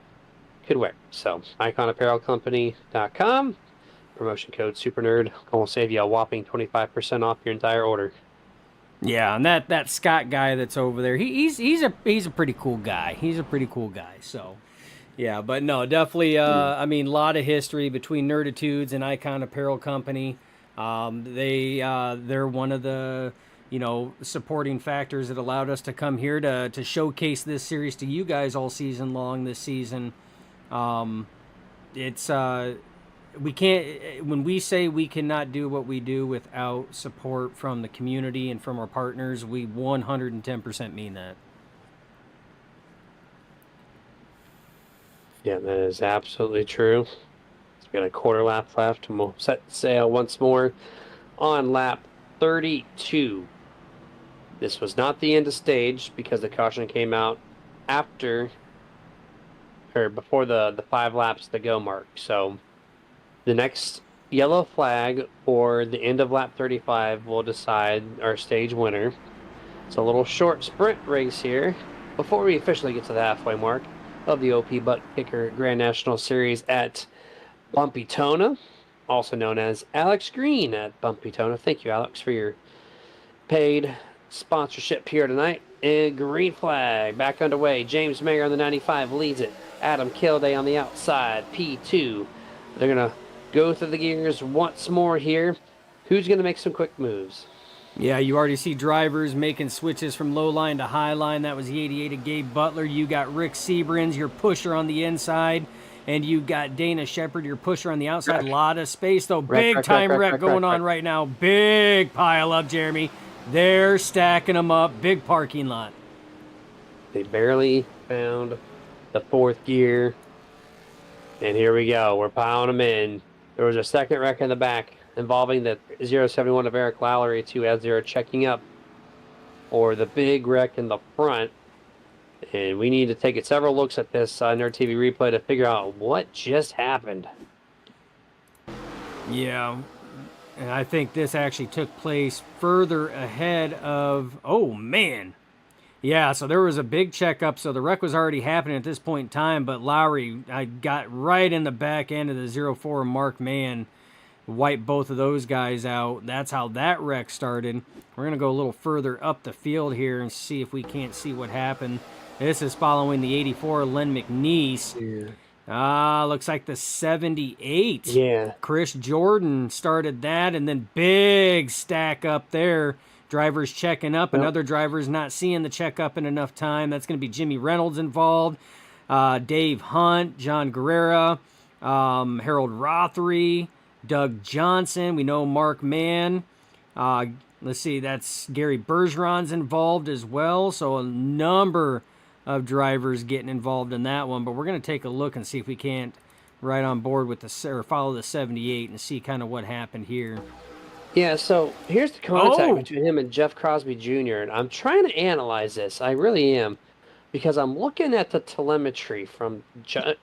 could wear. So, iconapparelcompany.com, promotion code SuperNerd will save you a whopping 25% off your entire order. Yeah, and that Scott guy that's over there, he's a pretty cool guy. He's a pretty cool guy. So, yeah, but no, definitely. I mean, a lot of history between Nerditudes and Icon Apparel Company. They're one of the supporting factors that allowed us to come here to showcase this series to you guys all season long this season. It's we can't, when we say we cannot do what we do without support from the community and from our partners, we 110% mean that. Yeah, that is absolutely true. We've got a quarter lap left, and we'll set sail once more on lap 32. This was not the end of stage because the caution came out before the 5 laps to go mark. So the next yellow flag or the end of lap 35 will decide our stage winner. It's a little short sprint race here before we officially get to the halfway mark of the OP ButtKicker Grand National Series at Daytona. also known as Alex Green at Bumpy Tona. Thank you, Alex, for your paid sponsorship here tonight. And green flag back underway. James Mayer on the 95 leads it. Adam Kilday on the outside, P2. They're going to go through the gears once more here. Who's going to make some quick moves? Yeah, you already see drivers making switches from low line to high line. That was the 88 of Gabe Butler. You got Rick Seabrins, your pusher on the inside. And you got Dana Shepard, your pusher on the outside. A lot of space, though. Big time wreck going on right now. Big pile up, Jeremy. They're stacking them up. Big parking lot. They barely found the fourth gear. And here we go. We're piling them in. There was a second wreck in the back involving the 071 of Eric Lowry, too, as they're checking up. Or the big wreck in the front. And we need to take several looks at this Nerd TV replay to figure out what just happened. Yeah. And I think this actually took place further ahead of... Oh, man. Yeah, so there was a big checkup. So the wreck was already happening at this point in time. But Lowry, I got right in the back end of the 04 Mark Mann. Wiped both of those guys out. That's how that wreck started. We're going to go a little further up the field here and see if we can't see what happened. This is following the 84 Len McNeese. Yeah. Looks like the 78. Yeah. Chris Jordan started that, and then big stack up there. Drivers checking up, and other drivers not seeing the checkup in enough time. That's going to be Jimmy Reynolds involved, Dave Hunt, John Guerrera, Harold Rothery, Doug Johnson. We know Mark Mann. Let's see, that's Gary Bergeron's involved as well. So a number of drivers getting involved in that one. But we're going to take a look and see if we can't ride on board with or follow the 78 and see kind of what happened here. Yeah, so here's the contact between him and Jeff Crosby Jr. And I'm trying to analyze this. I really am. Because I'm looking at the telemetry from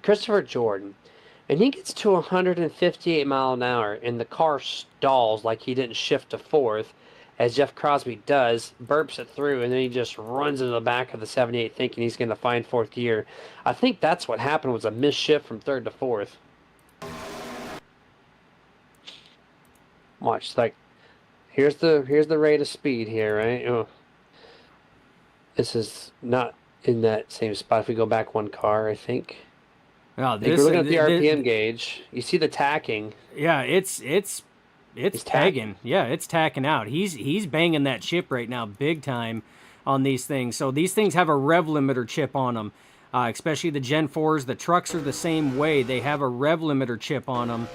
Christopher Jordan. And he gets to 158 mile an hour, and the car stalls like he didn't shift to fourth, as Jeff Crosby does, burps it through, and then he just runs into the back of the 78 thinking he's going to find fourth gear. I think that's what happened, was a misshift from third to fourth. Watch, like, here's the rate of speed here, right? Oh. This is not in that same spot. If we go back one car, I think. Oh, If you're looking at the RPM gauge, you see the tacking. Yeah, it's tagging. Yeah, it's tacking out. He's banging that chip right now big time on these things. So these things have a rev limiter chip on them, especially the Gen 4s. The trucks are the same way. They have a rev limiter chip on them,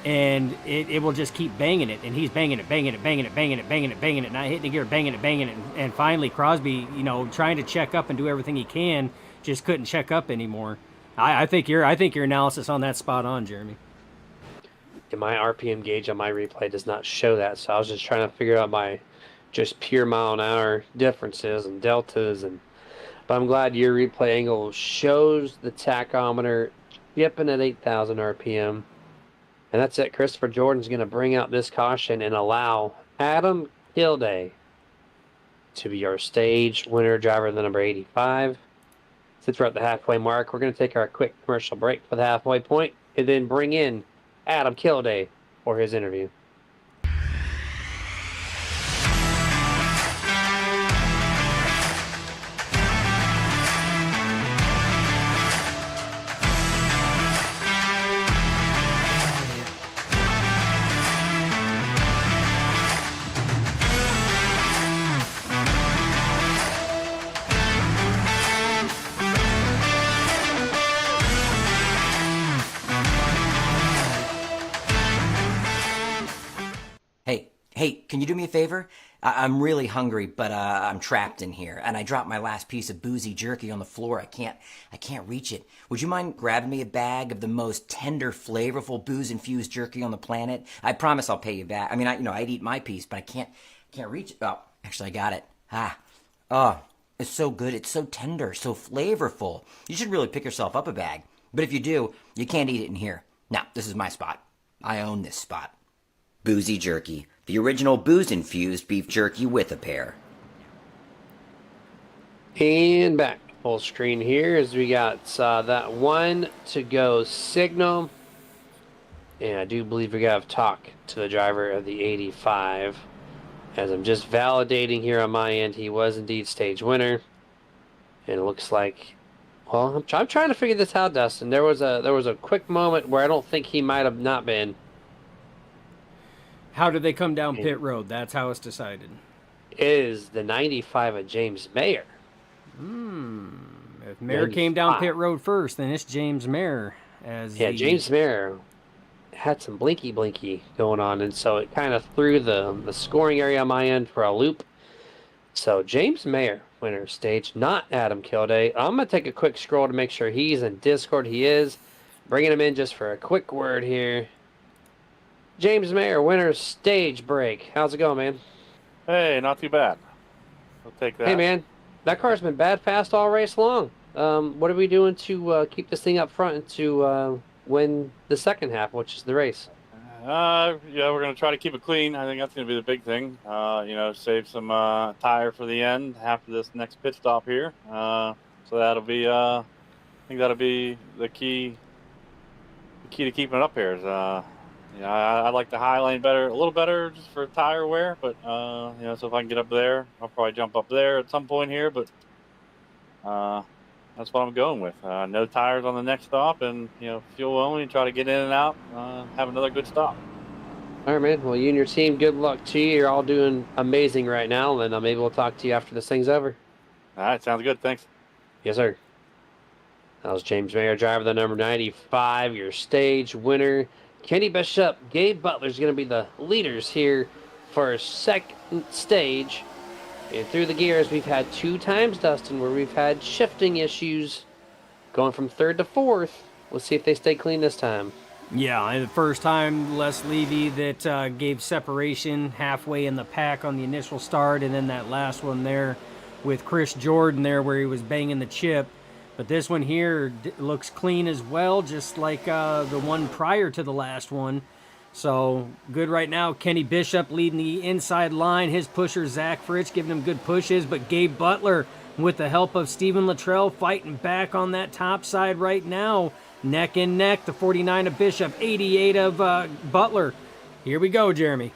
and it will just keep banging it. And he's banging it, not hitting the gear, banging it. And finally, Crosby, trying to check up and do everything he can, just couldn't check up anymore. I think your analysis on that spot on, Jeremy. And my RPM gauge on my replay does not show that, so I was just trying to figure out my just pure mile an hour differences and deltas, but I'm glad your replay angle shows the tachometer yipping at 8,000 RPM. And that's it. Christopher Jordan's going to bring out this caution and allow Adam Kilday to be our stage winner driver, the number 85. Since we're at the halfway mark, we're going to take our quick commercial break for the halfway point and then bring in Adam Kilday for his interview. Hey, can you do me a favor? I'm really hungry, but I'm trapped in here, and I dropped my last piece of boozy jerky on the floor. I can't reach it. Would you mind grabbing me a bag of the most tender, flavorful, booze-infused jerky on the planet? I promise I'll pay you back. I mean, I'd eat my piece, but I can't reach it. Oh, actually, I got it. Oh, it's so good. It's so tender, so flavorful. You should really pick yourself up a bag. But if you do, you can't eat it in here. Now, this is my spot. I own this spot. Boozy jerky. The original booze-infused beef jerky with a pair. And back full screen here as we got that one to go signal. And I do believe we got to talk to the driver of the 85. As I'm just validating here on my end, he was indeed stage winner. And it looks like, well, I'm trying to figure this out, Dustin. There was a quick moment where I don't think he might have not been. How did they come down And pit road? That's how it's decided. it is the 95 of James Mayer. If Mayer came down 95. pit road first, then it's James Mayer as Yeah, the James Mayer had some blinky going on, and so it kind of threw the scoring area on my end for a loop. So James Mayer, winner of stage, not Adam Kilday. I'm going to take a quick scroll to make sure he's in Discord. He is. Bringing him in just for a quick word here. James Mayer, winner of stage break. How's it going, man? Hey, not too bad. I'll take that. Hey, man. That car's been bad fast all race long. What are we doing to keep this thing up front and to win the second half, which is the race? Yeah, we're going to try to keep it clean. I think that's going to be the big thing. Save some tire for the end after this next pit stop here. So that'll be, I think that'll be the key to keeping it up here. Is, I like the high lane better, a little better just for tire wear. But so if I can get up there, I'll probably jump up there at some point here. But that's what I'm going with. No tires on the next stop, and fuel only. Try to get in and out. Have another good stop. All right, man. Well, you and your team, good luck to you. You're all doing amazing right now, and maybe we'll talk to you after this thing's over. All right, sounds good. Thanks. Yes, sir. That was James Mayer, driver the number 95, your stage winner. Kenny Bishop, Gabe Butler's going to be the leaders here for our second stage. And through the gears, we've had 2 times, Dustin, where we've had shifting issues going from 3rd to 4th. Let's see if they stay clean this time. Yeah, the first time Les Levy that gave separation halfway in the pack on the initial start, and then that last one there with Chris Jordan there where he was banging the chip. But this one here looks clean as well, just like the one prior to the last one. So good right now. Kenny Bishop leading the inside line. His pusher, Zach Fritsch, giving him good pushes. But Gabe Butler, with the help of Stephen Luttrell, fighting back on that top side right now. Neck and neck, the 49 of Bishop, 88 of Butler. Here we go, Jeremy.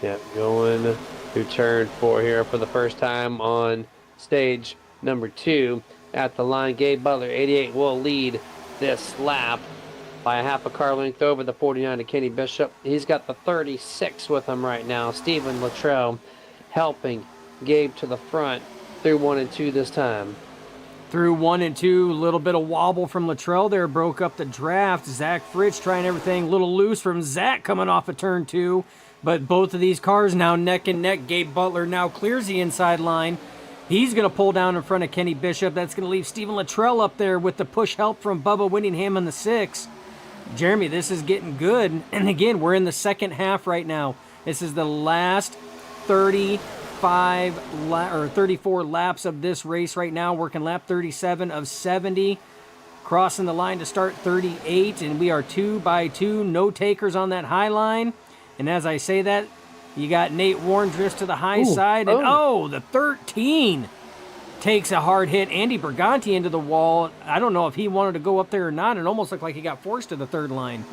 Yeah, going through turn 4 here for the first time on stage number 2 at the line. Gabe Butler, 88, will lead this lap by a half a car length over the 49 to Kenny Bishop. He's got the 36 with him right now. Stephen Luttrell helping Gabe to the front through 1 and 2 this time. Through 1 and 2, a little bit of wobble from Luttrell there, broke up the draft. Zach Fritsch trying everything, a little loose from Zach coming off of turn 2. But both of these cars now neck and neck. Gabe Butler now clears the inside line. He's going to pull down in front of Kenny Bishop. That's going to leave Stephen Luttrell up there with the push help from Bubba Whittingham in the 6. Jeremy, this is getting good. And again, we're in the second half right now. This is the last 34 laps of this race right now. Working lap 37 of 70. Crossing the line to start 38. And we are 2 by 2. No takers on that high line. And as I say that, you got Nate Warren drifts to the high side. And the 13 takes a hard hit. Andy Berganti into the wall. I don't know if he wanted to go up there or not. It almost looked like he got forced to the third line.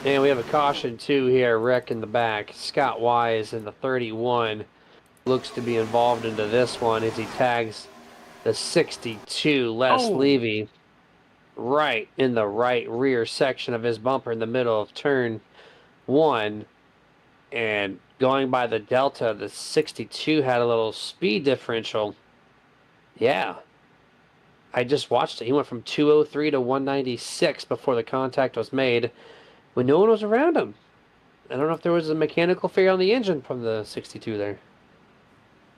And we have a caution, too, here. Wreck in the back. Scott Wise in the 31 looks to be involved into this one as he tags the 62, Les Levy, right in the right rear section of his bumper in the middle of turn 1. And going by the Delta, the 62 had a little speed differential. Yeah. I just watched it. He went from 203 to 196 before the contact was made when no one was around him. I don't know if there was a mechanical failure on the engine from the 62 there.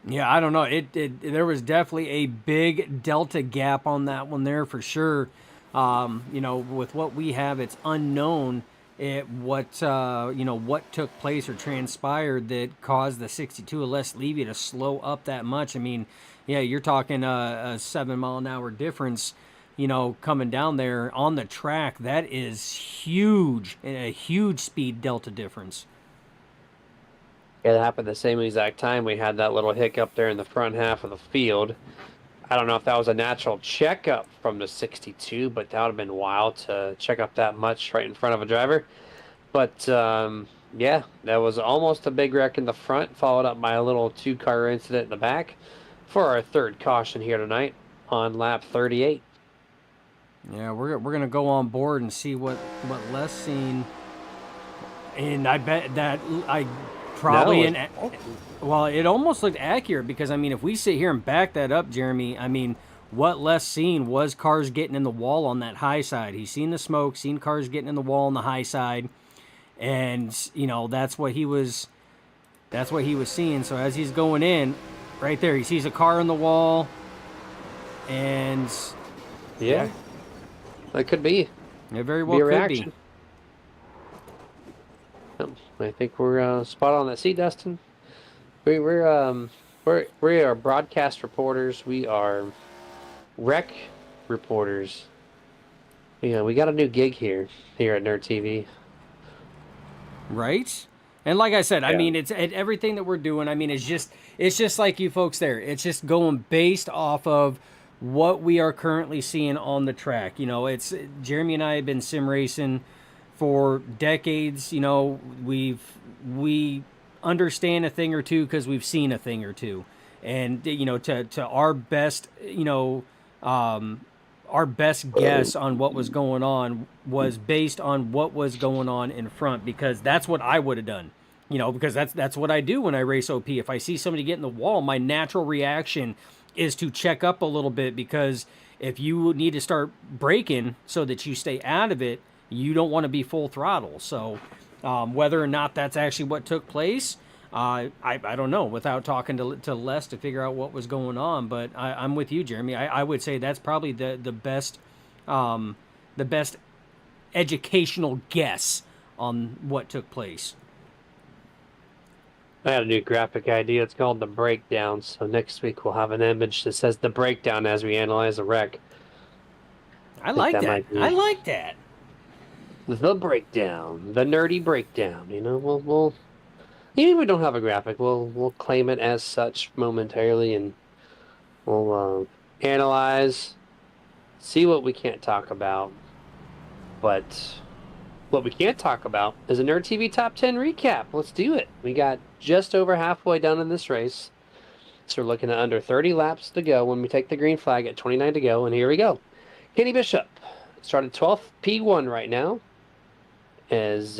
Yeah, I don't know. There was definitely a big Delta gap on that one there for sure. With what we have, it's unknown what took place or transpired that caused the 62 of Les Levy to slow up that much. I mean, yeah, you're talking a 7 mile an hour difference, coming down there on the track. That is huge, a huge speed delta difference. Yeah, it happened the same exact time. We had that little hiccup there in the front half of the field. I don't know if that was a natural checkup from the 62, but that would have been wild to check up that much right in front of a driver. But yeah, that was almost a big wreck in the front, followed up by a little two-car incident in the back for our third caution here tonight on lap 38. Yeah, we're gonna go on board and see what Les seen, and I bet that I probably well, it almost looked accurate because I mean, if we sit here and back that up, Jeremy, I mean, what Les seen was cars getting in the wall on that high side. He's seen the smoke, seen cars getting in the wall on the high side, and you know that's what he was seeing. So as he's going in, right there, he sees a car in the wall, and yeah. That could be. It very well Be a could reaction. I think we're spot on that. See, Dustin, we are broadcast reporters. We are rec reporters. Yeah, we got a new gig here at Nerd TV. Right? And like I said, I Yeah. mean, it's everything that we're doing. I mean, it's just like you folks there. It's just going based off of what we are currently seeing on the track. You know, it's Jeremy and I have been sim racing for decades. You know, we understand a thing or two because we've seen a thing or two, and you know, to our best, you know, our best guess on what was going on was based on what was going on in front, because that's what I would have done. You know, because that's what I do when I race OP. If I see somebody get in the wall, my natural reaction is to check up a little bit, because if you need to start braking so that you stay out of it, you don't want to be full throttle. So whether or not that's actually what took place, I don't know without talking to Les to figure out what was going on. But I'm with you, Jeremy. I would say that's probably the best educational guess on what took place. I had a new graphic idea. It's called The Breakdown. So next week we'll have an image that says The Breakdown as we analyze a wreck. I like that. I like that. The Breakdown. The nerdy breakdown. You know, we'll even if we don't have a graphic, we'll claim it as such momentarily, and we'll analyze, see what we can't talk about. But what we can't talk about is a Nerd TV Top 10 recap. Let's do it. We got just over halfway done in this race. So we're looking at under 30 laps to go when we take the green flag at 29 to go. And here we go. Kenny Bishop started 12th P1 right now as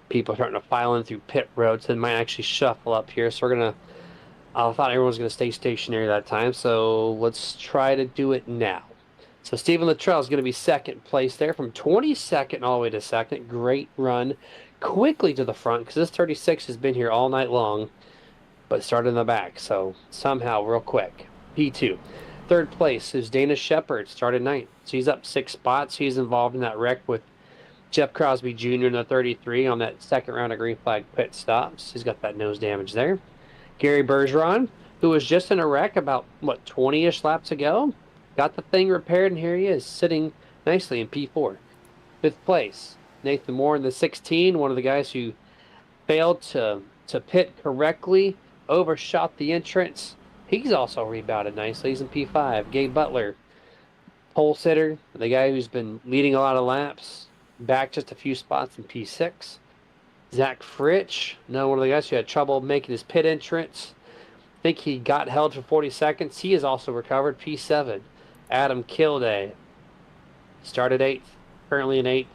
people are starting to file in through pit road. So they might actually shuffle up here. So we're going to... I thought everyone was going to stay stationary that time. So let's try to do it now. So Stephen Luttrell is going to be second place there from 22nd all the way to second. Great run. Quickly to the front because this 36 has been here all night long, but started in the back. So somehow real quick. P2. Third place is Dana Shepard. Started ninth. So he's up 6 spots. He's involved in that wreck with Jeff Crosby Jr. in the 33 on that second round of green flag pit stops. He's got that nose damage there. Gary Bergeron, who was just in a wreck about, 20-ish laps ago, got the thing repaired, and here he is, sitting nicely in P4. Fifth place, Nathan Moore in the 16, one of the guys who failed to pit correctly, overshot the entrance. He's also rebounded nicely. He's in P5. Gabe Butler, pole sitter, the guy who's been leading a lot of laps, back just a few spots in P6. Zach Fritsch, another one of the guys who had trouble making his pit entrance. I think he got held for 40 seconds. He has also recovered. P7. Adam Kilday started 8th, currently in 8th.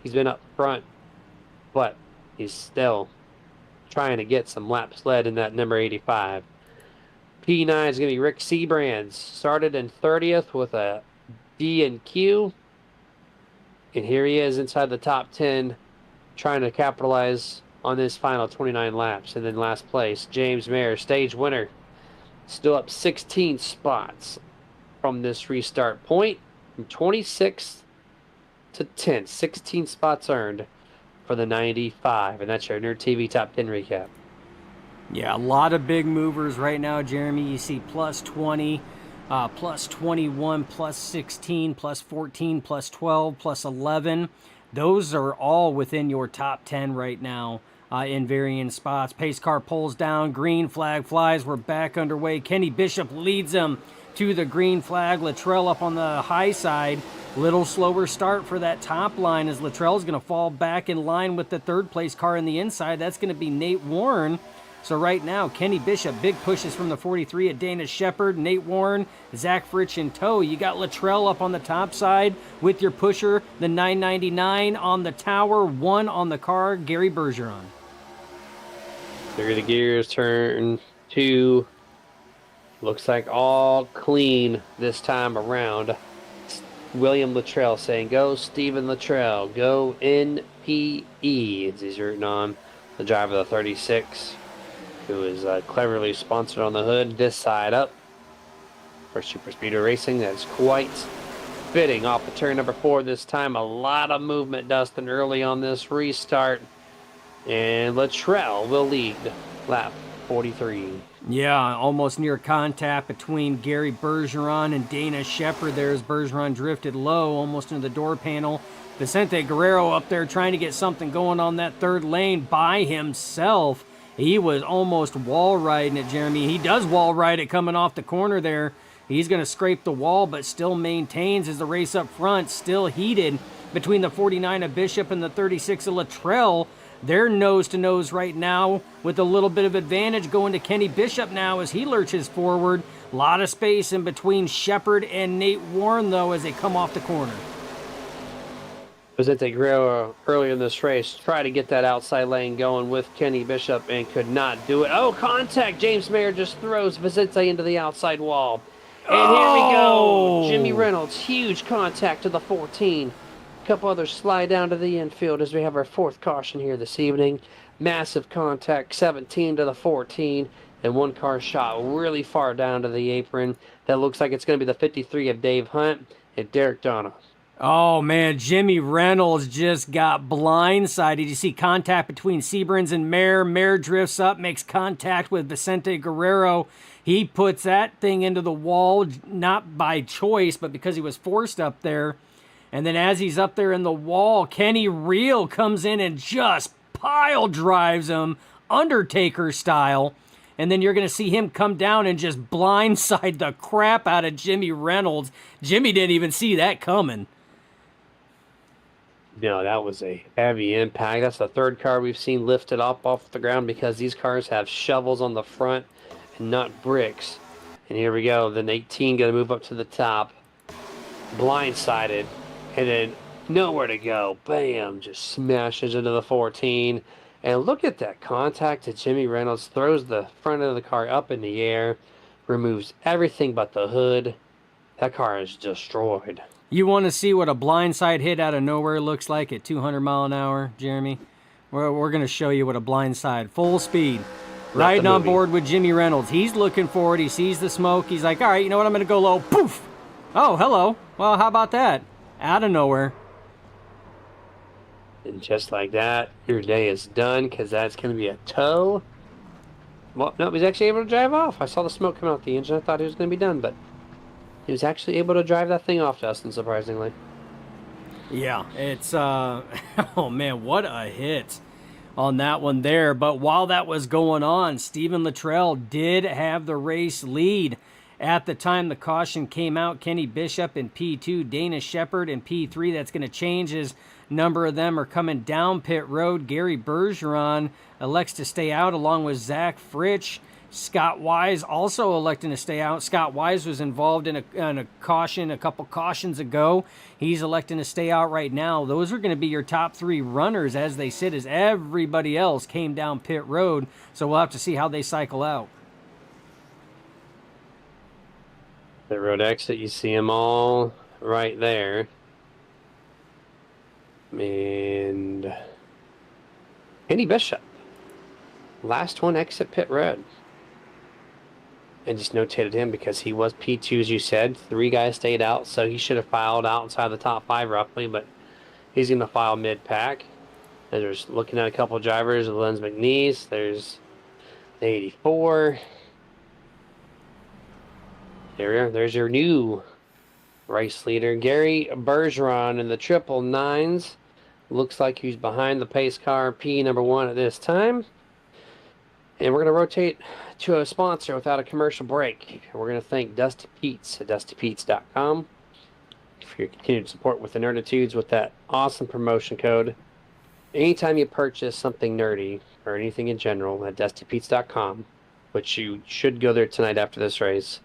He's been up front, but he's still trying to get some laps led in that number 85. P9 is going to be Rick Seabrands. Started in 30th with a D and Q. And here he is inside the top 10, trying to capitalize on this final 29 laps. And then last place, James Mayer, stage winner. Still up 16 spots from this restart point, from 26th to 10th. 16 spots earned for the 95. And that's your Nerd TV Top 10 recap. Yeah, a lot of big movers right now, Jeremy. You see plus 20, plus 21, plus 16, plus 14, plus 12, plus 11. Those are all within your top 10 right now. in varying spots. Pace car pulls down, green flag flies. We're back underway. Kenny Bishop leads him to the green flag. Luttrell up on the high side. Little slower start for that top line as Luttrell's going to fall back in line with the third place car in the inside. That's going to be Nate Warren. So right now, Kenny Bishop, big pushes from the 43 at Dana Shepard, Nate Warren, Zach Fritsch in tow. You got Luttrell up on the top side with your pusher, the 999 on the tower, 1 on the car, Gary Bergeron. Through the gears, turn 2. Looks like all clean this time around. William Luttrell saying, go Stephen Luttrell, go NPE, as he's rooting on the driver of the 36, who is cleverly sponsored on the hood, this side up for Super Speedway Racing. That's quite fitting off of turn number 4 this time. A lot of movement, Dustin, early on this restart. And Luttrell will lead lap 43. Yeah, almost near contact between Gary Bergeron and Dana Shepard there as Bergeron drifted low, almost into the door panel. Vicente Guerrero up there trying to get something going on that third lane by himself. He was almost wall riding it, Jeremy. He does wall ride it coming off the corner there. He's going to scrape the wall, but still maintains as the race up front, still heated between the 49 of Bishop and the 36 of Luttrell. They're nose-to-nose right now with a little bit of advantage going to Kenny Bishop now as he lurches forward. A lot of space in between Shepard and Nate Warren, though, as they come off the corner. Vicente Guerrero earlier in this race tried to get that outside lane going with Kenny Bishop and could not do it. Oh, contact! James Mayer just throws Vicente into the outside wall. And here we go! Jimmy Reynolds, huge contact to the 14. A couple others slide down to the infield as we have our 4th caution here this evening. Massive contact, 17 to the 14, and 1 car shot really far down to the apron. That looks like it's going to be the 53 of Dave Hunt and Derek Donna. Oh, man, Jimmy Reynolds just got blindsided. You see contact between Seaburns and Mayer. Mayer drifts up, makes contact with Vicente Guerrero. He puts that thing into the wall, not by choice, but because he was forced up there. And then as he's up there in the wall, Kenny Reel comes in and just pile drives him, Undertaker style. And then you're going to see him come down and just blindside the crap out of Jimmy Reynolds. Jimmy didn't even see that coming. No, that was a heavy impact. That's the 3rd car we've seen lifted up off the ground because these cars have shovels on the front and not bricks. And here we go. Then 18 going to move up to the top. Blindsided. And then nowhere to go. Bam! Just smashes into the 14. And look at that contact to Jimmy Reynolds. Throws the front of the car up in the air. Removes everything but the hood. That car is destroyed. You want to see what a blindside hit out of nowhere looks like at 200 mile an hour, Jeremy? We're going to show you what a blindside, full speed, riding on board with Jimmy Reynolds. He's looking forward. He sees the smoke. He's like, all right, you know what? I'm going to go low. Poof! Oh, hello. Well, how about that? Out of nowhere. And just like that, your day is done because that's going to be a tow. Well, no, he's actually able to drive off. I saw the smoke come out the engine. I thought he was going to be done, but he was actually able to drive that thing off, Justin, surprisingly. Yeah, it's, oh man, what a hit on that one there. But while that was going on, Stephen Luttrell did have the race lead. At the time the caution came out, Kenny Bishop in P2, Dana Shepard in P3. That's going to change as a number of them are coming down pit road. Gary Bergeron elects to stay out along with Zach Fritsch. Scott Wise also electing to stay out. Scott Wise was involved in a caution a couple cautions ago. He's electing to stay out right now. Those are going to be your top 3 runners as they sit, as everybody else came down pit road. So we'll have to see how they cycle out. The road exit, you see them all right there. And Kenny Bishop, last one exit pit road. And just notated him because he was P2, as you said. 3 guys stayed out, so he should have filed outside the top 5 roughly, but he's going to file mid-pack. And there's looking at a couple of drivers, Lenz McNeese. There's the 84. There we are. There's your new race leader, Gary Bergeron in the 999s, Looks like he's behind the pace car P number 1 at this time. And we're going to rotate to a sponsor without a commercial break. We're going to thank Dusty Pete's at dustypete's.com for your continued support with the Nerditudes with that awesome promotion code. Anytime you purchase something nerdy or anything in general at dustypete's.com, which you should go there tonight after this race,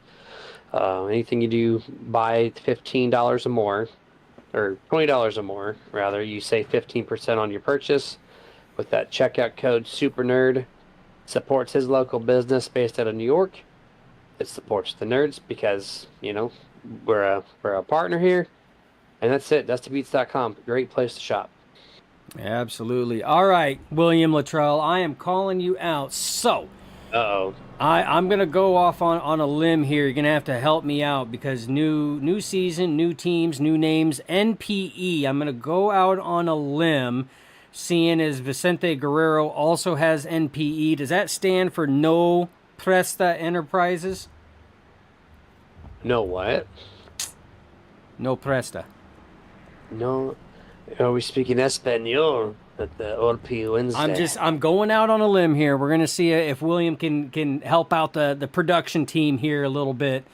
anything you do buy $15 or more, or $20 or more, rather, you save 15% on your purchase with that checkout code Super Nerd. Supports his local business based out of New York. It supports the nerds because, you know, we're a partner here. And that's it. DustyBeats.com. Great place to shop. Absolutely. All right, William Luttrell, I am calling you out. So, Uh-oh. I'm going to go off on a limb here. You're going to have to help me out because new season, new teams, new names, NPE. I'm going to go out on a limb, seeing as Vicente Guerrero also has NPE. Does that stand for No Presta Enterprises? No what? No Presta. No. Are we speaking Espanol at the Orpi Wednesday? I'm going out on a limb here. We're going to see if William can help out the production team here a little bit.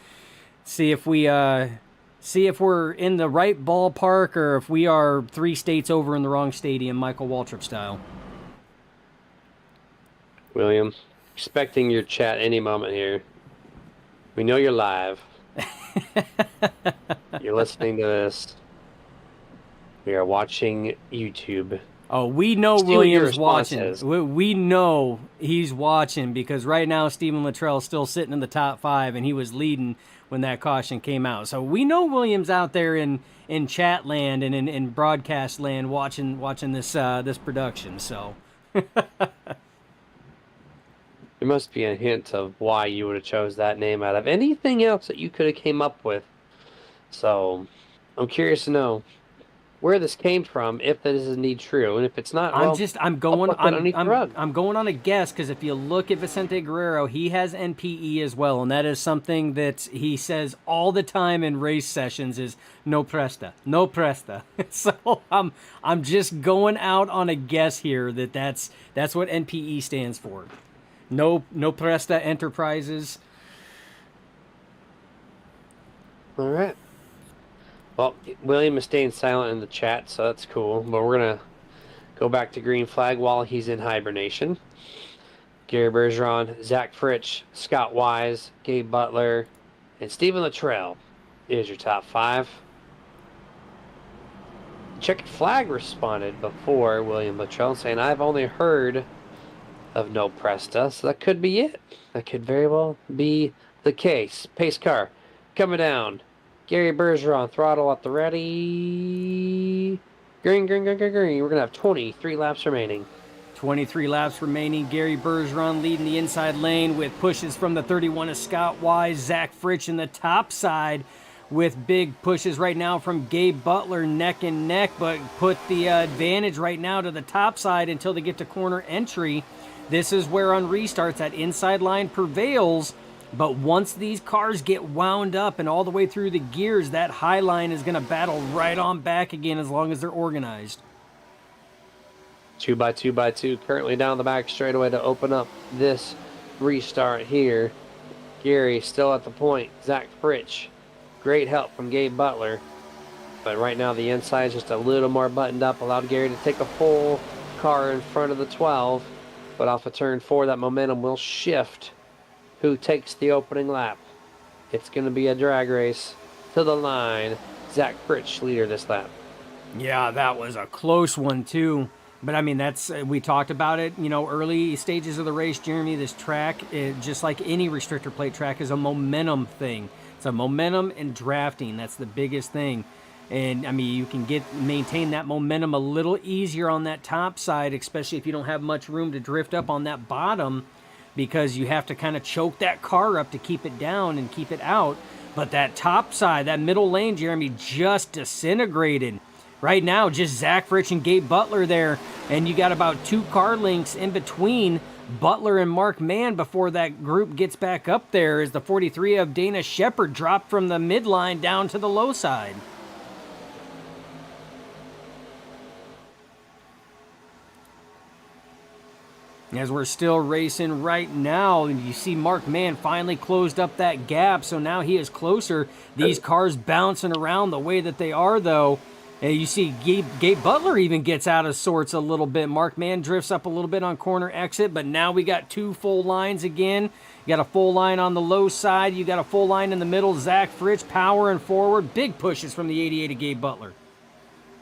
See if we're in the right ballpark or if we are 3 states over in the wrong stadium, Michael Waltrip style. William, expecting your chat any moment here. We know you're live. You're listening to this. We are watching YouTube. Oh, we know See what your William's response watching. is. We know he's watching because right now Stephen Luttrell is still sitting in the top 5 and he was leading when that caution came out. So we know William's out there in chat land and in broadcast land watching this production. So There must be a hint of why you would have chose that name out of anything else that you could have came up with. So I'm curious to know where this came from, if that is indeed true, and if it's not, well, I'm going on a guess because if you look at Vicente Guerrero, he has NPE as well, and that is something that he says all the time in race sessions is no presta, no presta. So I'm just going out on a guess here that's what NPE stands for. No presta enterprises. All right. Well, William is staying silent in the chat, so that's cool. But we're going to go back to green flag while he's in hibernation. Gary Bergeron, Zach Fritsch, Scott Wise, Gabe Butler, and Stephen Luttrell is your top 5. Checkered Flag responded before William Luttrell saying, I've only heard of No Presta, so that could be it. That could very well be the case. Pace car coming down. Gary Bergeron, throttle at the ready. Green. We're going to have 23 laps remaining. 23 laps remaining. Gary Bergeron leading the inside lane with pushes from the 31 of Scott Wise. Zach Fritsch in the top side with big pushes right now from Gabe Butler neck and neck, but put the advantage right now to the top side until they get to corner entry. This is where on restarts that inside line prevails. But once these cars get wound up and all the way through the gears, that high line is going to battle right on back again as long as they're organized. 2x2 currently down the back straightaway to open up this restart here. Gary still at the point. Zach Fritsch. Great help from Gabe Butler. But right now the inside is just a little more buttoned up. Allowed Gary to take a full car in front of the 12. But off of turn 4, that momentum will shift. Who takes the opening lap? It's going to be a drag race to the line. Zach Fritsch, leader this lap. Yeah, that was a close one too. But I mean, we talked about it, early stages of the race, Jeremy. This track, just like any restrictor plate track, is a momentum thing. It's a momentum and drafting. That's the biggest thing. And I mean, you can maintain that momentum a little easier on that top side, especially if you don't have much room to drift up on that bottom, because you have to kind of choke that car up to keep it down and keep it out. But that top side, that middle lane, Jeremy, just disintegrated. Right now, just Zach Fritsch and Gabe Butler there, and you got about 2 car lengths in between Butler and Mark Mann before that group gets back up there as the 43 of Dana Shepard dropped from the midline down to the low side. as we're still racing right now. And you see Mark Mann finally closed up that gap, so now he is closer. These cars bouncing around the way that they are, though. And you see Gabe Butler even gets out of sorts a little bit. Mark Mann drifts up a little bit on corner exit, but now we got 2 full lines again. You got a full line on the low side. You got a full line in the middle. Zach Fritsch powering forward. Big pushes from the 88 of Gabe Butler.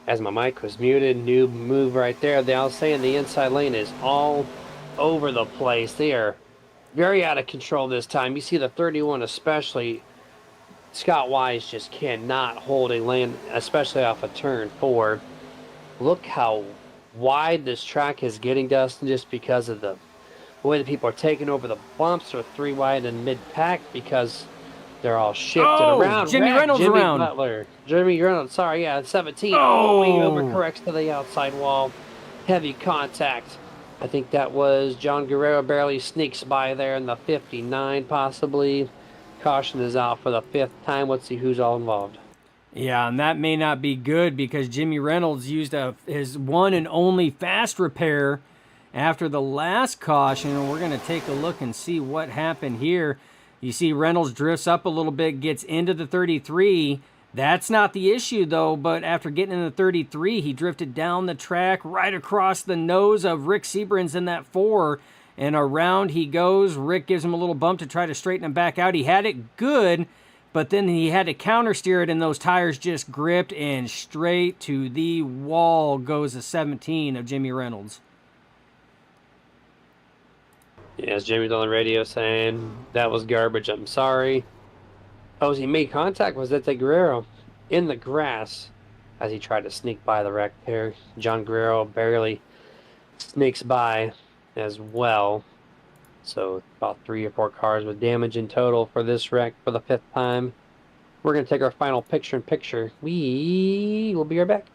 As my mic was muted, new move right there. They all saying the inside lane is all over the place. They are very out of control this time. You see the 31 especially. Scott Wise just cannot hold a lane, especially off of turn 4. Look how wide this track is getting, Dustin, just because of the way that people are taking over the bumps, or 3 wide and mid-pack, because they're all shifted around. Jimmy Reynolds Jimmy around. Butler. Jimmy Reynolds, sorry, yeah, 17. Oh! He overcorrects to the outside wall. Heavy contact. I think that was John Guerrero barely sneaks by there in the 59, possibly. Caution is out for the 5th time. Let's see who's all involved. Yeah, and that may not be good because Jimmy Reynolds used his one and only fast repair after the last caution. And we're going to take a look and see what happened here. You see Reynolds drifts up a little bit, gets into the 33. That's not the issue, though, but after getting in the 33, he drifted down the track right across the nose of Rick Seabrans in that 4. And around he goes. Rick gives him a little bump to try to straighten him back out. He had it good, but then he had to counter steer it, and those tires just gripped, and straight to the wall goes the 17 of Jimmy Reynolds. Yes, Jimmy's on the radio saying, that was garbage, I'm sorry. Oh, he made contact with Zete Guerrero in the grass as he tried to sneak by the wreck there. John Guerrero barely sneaks by as well. So about 3 or 4 cars with damage in total for this wreck for the 5th time. We're going to take our final picture-in-picture. We will be right back.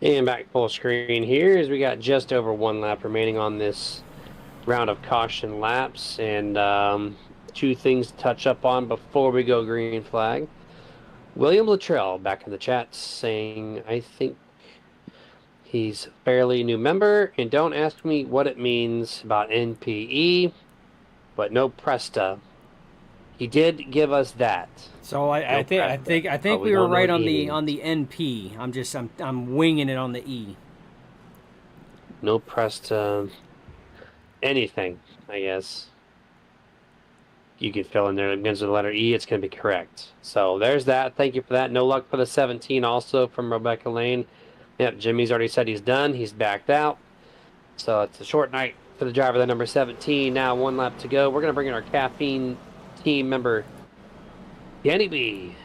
And back full screen here as we got just over 1 lap remaining on this round of caution laps, and 2 things to touch up on before we go green flag. William Luttrell back in the chat saying, I think he's fairly new member, and don't ask me what it means about NPE, but no Presta. He did give us that. So I think we were right on the NP. I'm winging it on the E. No Presta. Anything, I guess. You could fill in there. It begins with the letter E. It's going to be correct. So there's that. Thank you for that. No luck for the 17 also from Rebecca Lane. Yep, Jimmy's already said he's done. He's backed out. So it's a short night for the driver, the number 17. Now 1 lap to go. We're going to bring in our caffeine team member, Kenny B,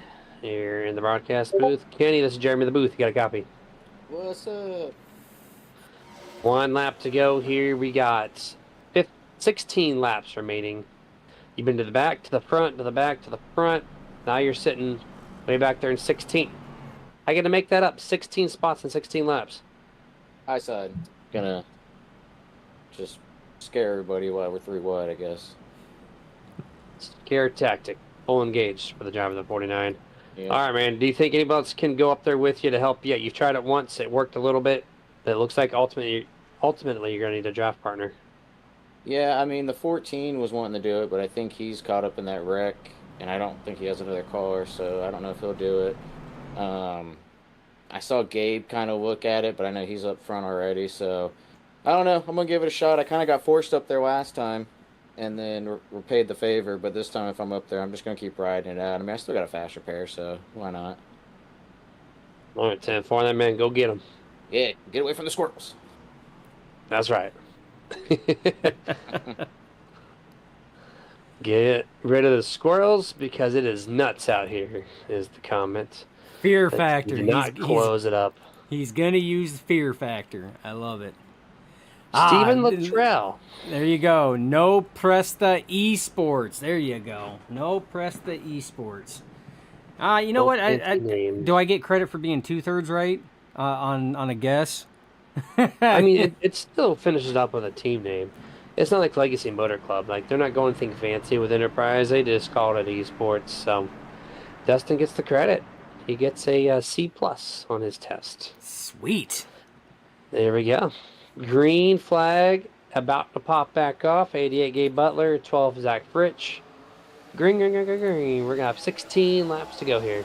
here in the broadcast booth. Kenny, this is Jeremy the booth. You got a copy? What's up? 1 lap to go here. We got 16 laps remaining. You've been to the back, to the front, to the back, to the front. Now you're sitting way back there in 16. I got to make that up. 16 spots in 16 laps. High side. Gonna just scare everybody while we're 3 wide, I guess. Scare tactic. Full engaged for the driver of the 49. Yeah. All right, man. Do you think anybody else can go up there with you to help you? You've tried it once. It worked a little bit. But it looks like ultimately you're going to need a draft partner. Yeah, I mean, the 14 was wanting to do it, but I think he's caught up in that wreck, and I don't think he has another car, so I don't know if he'll do it. I saw Gabe kind of look at it, but I know he's up front already, so I don't know. I'm going to give it a shot. I kind of got forced up there last time, and then we're paid the favor, but this time if I'm up there, I'm just going to keep riding it out. I mean, I still got a fast repair, so why not? All right, 10-4, that man. Go get him. Yeah, get away from the squirrels. That's right. Get rid of the squirrels because it is nuts out here, is the comment. Fear factor. Do not close it up. He's going to use the fear factor. I love it. Stephen Luttrell. There you go. No Presta Esports. There you go. No Presta Esports. You know what? Do I get credit for being 2/3 right on a guess? I mean, it still finishes up with a team name. It's not like Legacy Motor Club. Like, they're not going anything fancy with Enterprise. They just called it Esports. So Dustin gets the credit. He gets a C+ on his test. Sweet. There we go. Green flag about to pop back off. 88 Gabe Butler, 12 Zach Fritsch. Green. We're going to have 16 laps to go here.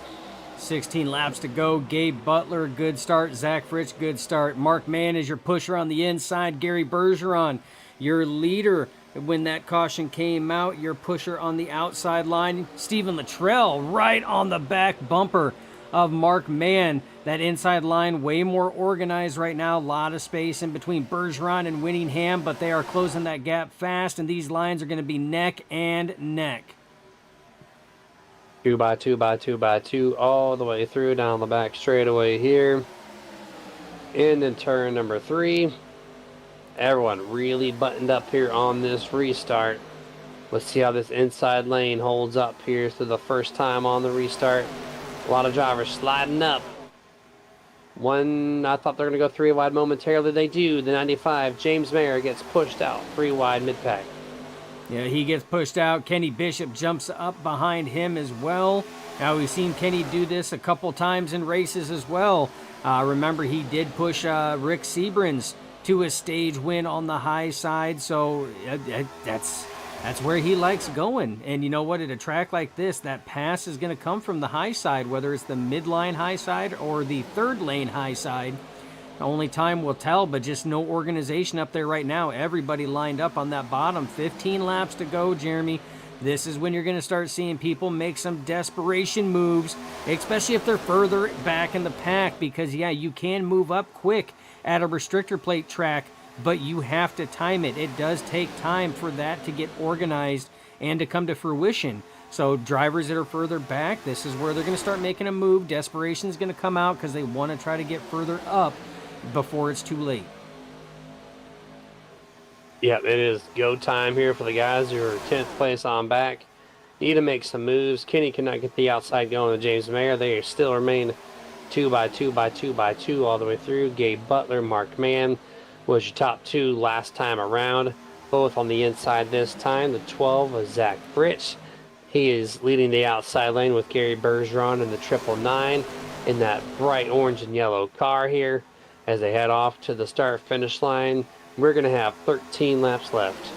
16 laps to go. Gabe Butler, good start. Zach Fritsch, good start. Mark Mann is your pusher on the inside. Gary Bergeron, your leader when that caution came out. Your pusher on the outside line. Stephen Luttrell right on the back bumper of Mark Mann. That inside line way more organized right now. A lot of space in between Bergeron and Winningham, but they are closing that gap fast, and these lines are going to be neck and neck. 2 by 2 by 2 by 2 all the way through down the back straightaway here. In turn number 3. Everyone really buttoned up here on this restart. Let's see how this inside lane holds up here for the first time on the restart. A lot of drivers sliding up. I thought they were going to go 3 wide momentarily. They do. The 95, James Mayer, gets pushed out 3 wide mid-pack. Yeah, he gets pushed out. Kenny Bishop jumps up behind him as well. Now, we've seen Kenny do this a couple times in races as well. Remember, he did push Rick Seabrans to a stage win on the high side, so that's where he likes going. And you know what? At a track like this, that pass is going to come from the high side, whether it's the midline high side or the third lane high side. Only time will tell, but just no organization up there right now. Everybody lined up on that bottom. 15 laps to go, Jeremy. This is when you're going to start seeing people make some desperation moves, especially if they're further back in the pack, because, yeah, you can move up quick at a restrictor plate track, but you have to time it. It does take time for that to get organized and to come to fruition. So drivers that are further back, this is where they're going to start making a move. Desperation is going to come out because they want to try to get further up before it's too late. Yeah, it is go time here for the guys who are 10th place on back. Need to make some moves. Kenny cannot get the outside going to James Mayer. They still remain 2 by 2 by 2 by 2 all the way through. Gabe Butler, Mark Mann was your top 2 last time around. Both on the inside this time. The 12 was Zach Fritsch. He is leading the outside lane with Gary Bergeron in the 999 in that bright orange and yellow car here. As they head off to the start-finish line, we're going to have 13 laps left.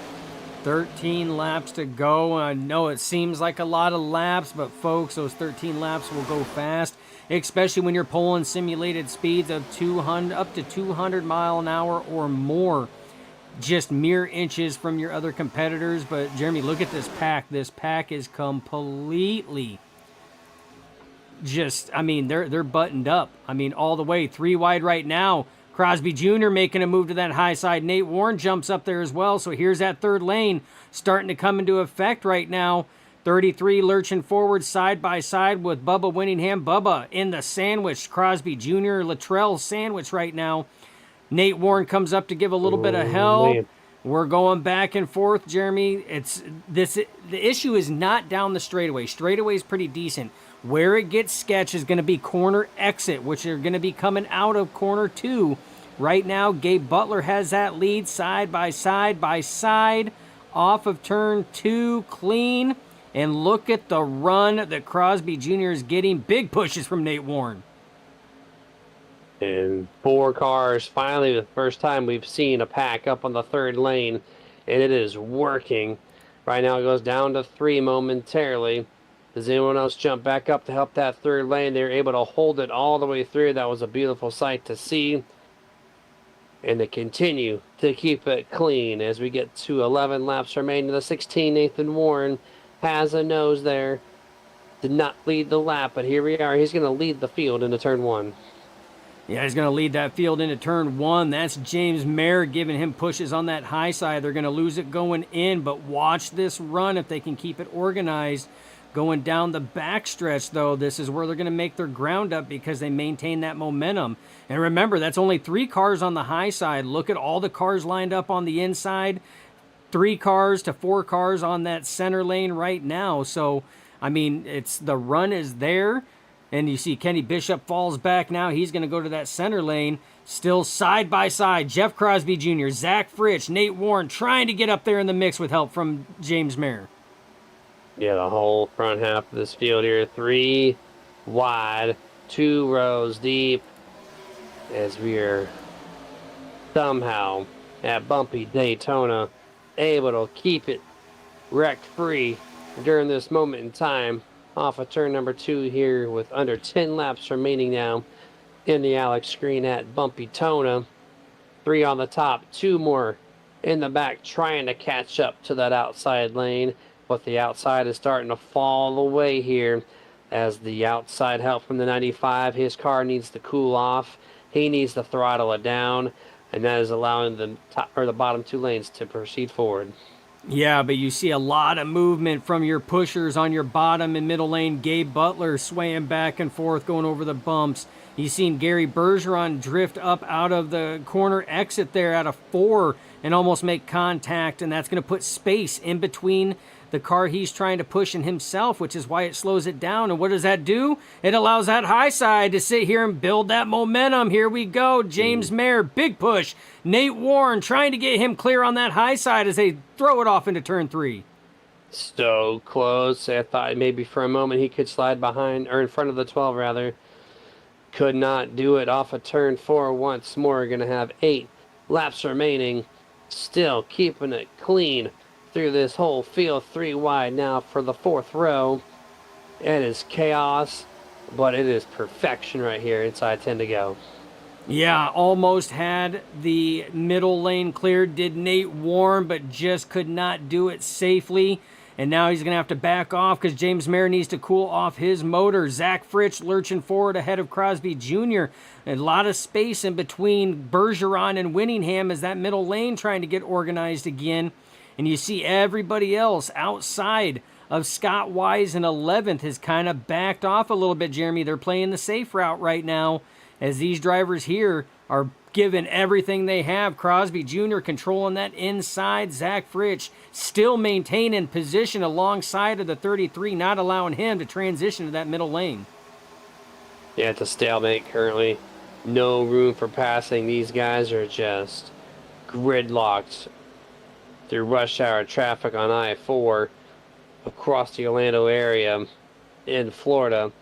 13 laps to go. I know it seems like a lot of laps, but folks, those 13 laps will go fast, especially when you're pulling simulated speeds of 200 up to 200 mile an hour or more. Just mere inches from your other competitors. But Jeremy, look at this pack. This pack is completely they're buttoned up. I mean, all the way 3 wide right now. Crosby Jr. making a move to that high side. Nate Warren jumps up there as well. So here's that third lane starting to come into effect right now. 33 lurching forward side by side with Bubba Winningham. Bubba in the sandwich. Crosby Jr. Luttrell sandwich right now. Nate Warren comes up to give a little bit of hell. Man. We're going back and forth, Jeremy. The issue is not down the straightaway. Straightaway is pretty decent. Where it gets sketched is going to be corner exit, which are going to be coming out of corner 2. Right now, Gabe Butler has that lead side by side by side off of turn 2 clean. And look at the run that Crosby Jr. is getting. Big pushes from Nate Warren. And 4 cars, finally the first time we've seen a pack up on the third lane, and it is working. Right now it goes down to 3 momentarily. Does anyone else jump back up to help that third lane? They were able to hold it all the way through. That was a beautiful sight to see. And they continue to keep it clean as we get to 11 laps remaining. The 16, Nathan Warren, has a nose there. Did not lead the lap, but here we are. He's going to lead the field into turn 1. Yeah, he's going to lead that field into turn 1. That's James Mayer giving him pushes on that high side. They're going to lose it going in, but watch this run if they can keep it organized. Going down the backstretch, though, this is where they're going to make their ground up because they maintain that momentum. And remember, that's only 3 cars on the high side. Look at all the cars lined up on the inside. 3 cars to 4 cars on that center lane right now. So, I mean, the run is there. And you see Kenny Bishop falls back now. He's going to go to that center lane. Still side by side. Jeff Crosby Jr., Zach Fritsch, Nate Warren trying to get up there in the mix with help from James Mayer. Yeah, the whole front half of this field here. 3 wide, 2 rows deep. As we are somehow at bumpy Daytona able to keep it wreck free during this moment in time. Off of turn number 2 here with under 10 laps remaining now in the Alex screen at bumpy Tona. 3 on the top, 2 more in the back trying to catch up to that outside lane. But the outside is starting to fall away here as the outside help from the 95. His car needs to cool off. He needs to throttle it down, and that is allowing the top or the bottom 2 lanes to proceed forward. Yeah, but you see a lot of movement from your pushers on your bottom and middle lane. Gabe Butler swaying back and forth, going over the bumps. You've seen Gary Bergeron drift up out of the corner exit there out of 4 and almost make contact, and that's going to put space in between the car he's trying to push in himself, which is why it slows it down. And what does that do? It allows that high side to sit here and build that momentum. Here we go. James Mayer, big push. Nate Warren trying to get him clear on that high side as they throw it off into turn 3. So close. I thought maybe for a moment he could slide behind, or in front of the 12 rather. Could not do it off of turn 4 once more. Going to have 8 laps remaining. Still keeping it clean through this whole field. 3 wide now for the 4th row. It is chaos, but it is perfection right here inside 10 to go. Yeah, almost had the middle lane cleared, did Nate Warren, but just could not do it safely. And now he's going to have to back off because James Mayer needs to cool off his motor. Zach Fritsch lurching forward ahead of Crosby Jr. A lot of space in between Bergeron and Winningham as that middle lane trying to get organized again. And you see everybody else outside of Scott Wise in 11th has kind of backed off a little bit, Jeremy. They're playing the safe route right now as these drivers here are giving everything they have. Crosby Jr. controlling that inside. Zach Fritsch still maintaining position alongside of the 33, not allowing him to transition to that middle lane. Yeah, it's a stalemate currently. No room for passing. These guys are just gridlocked through rush hour traffic on I-4 across the Orlando area in Florida.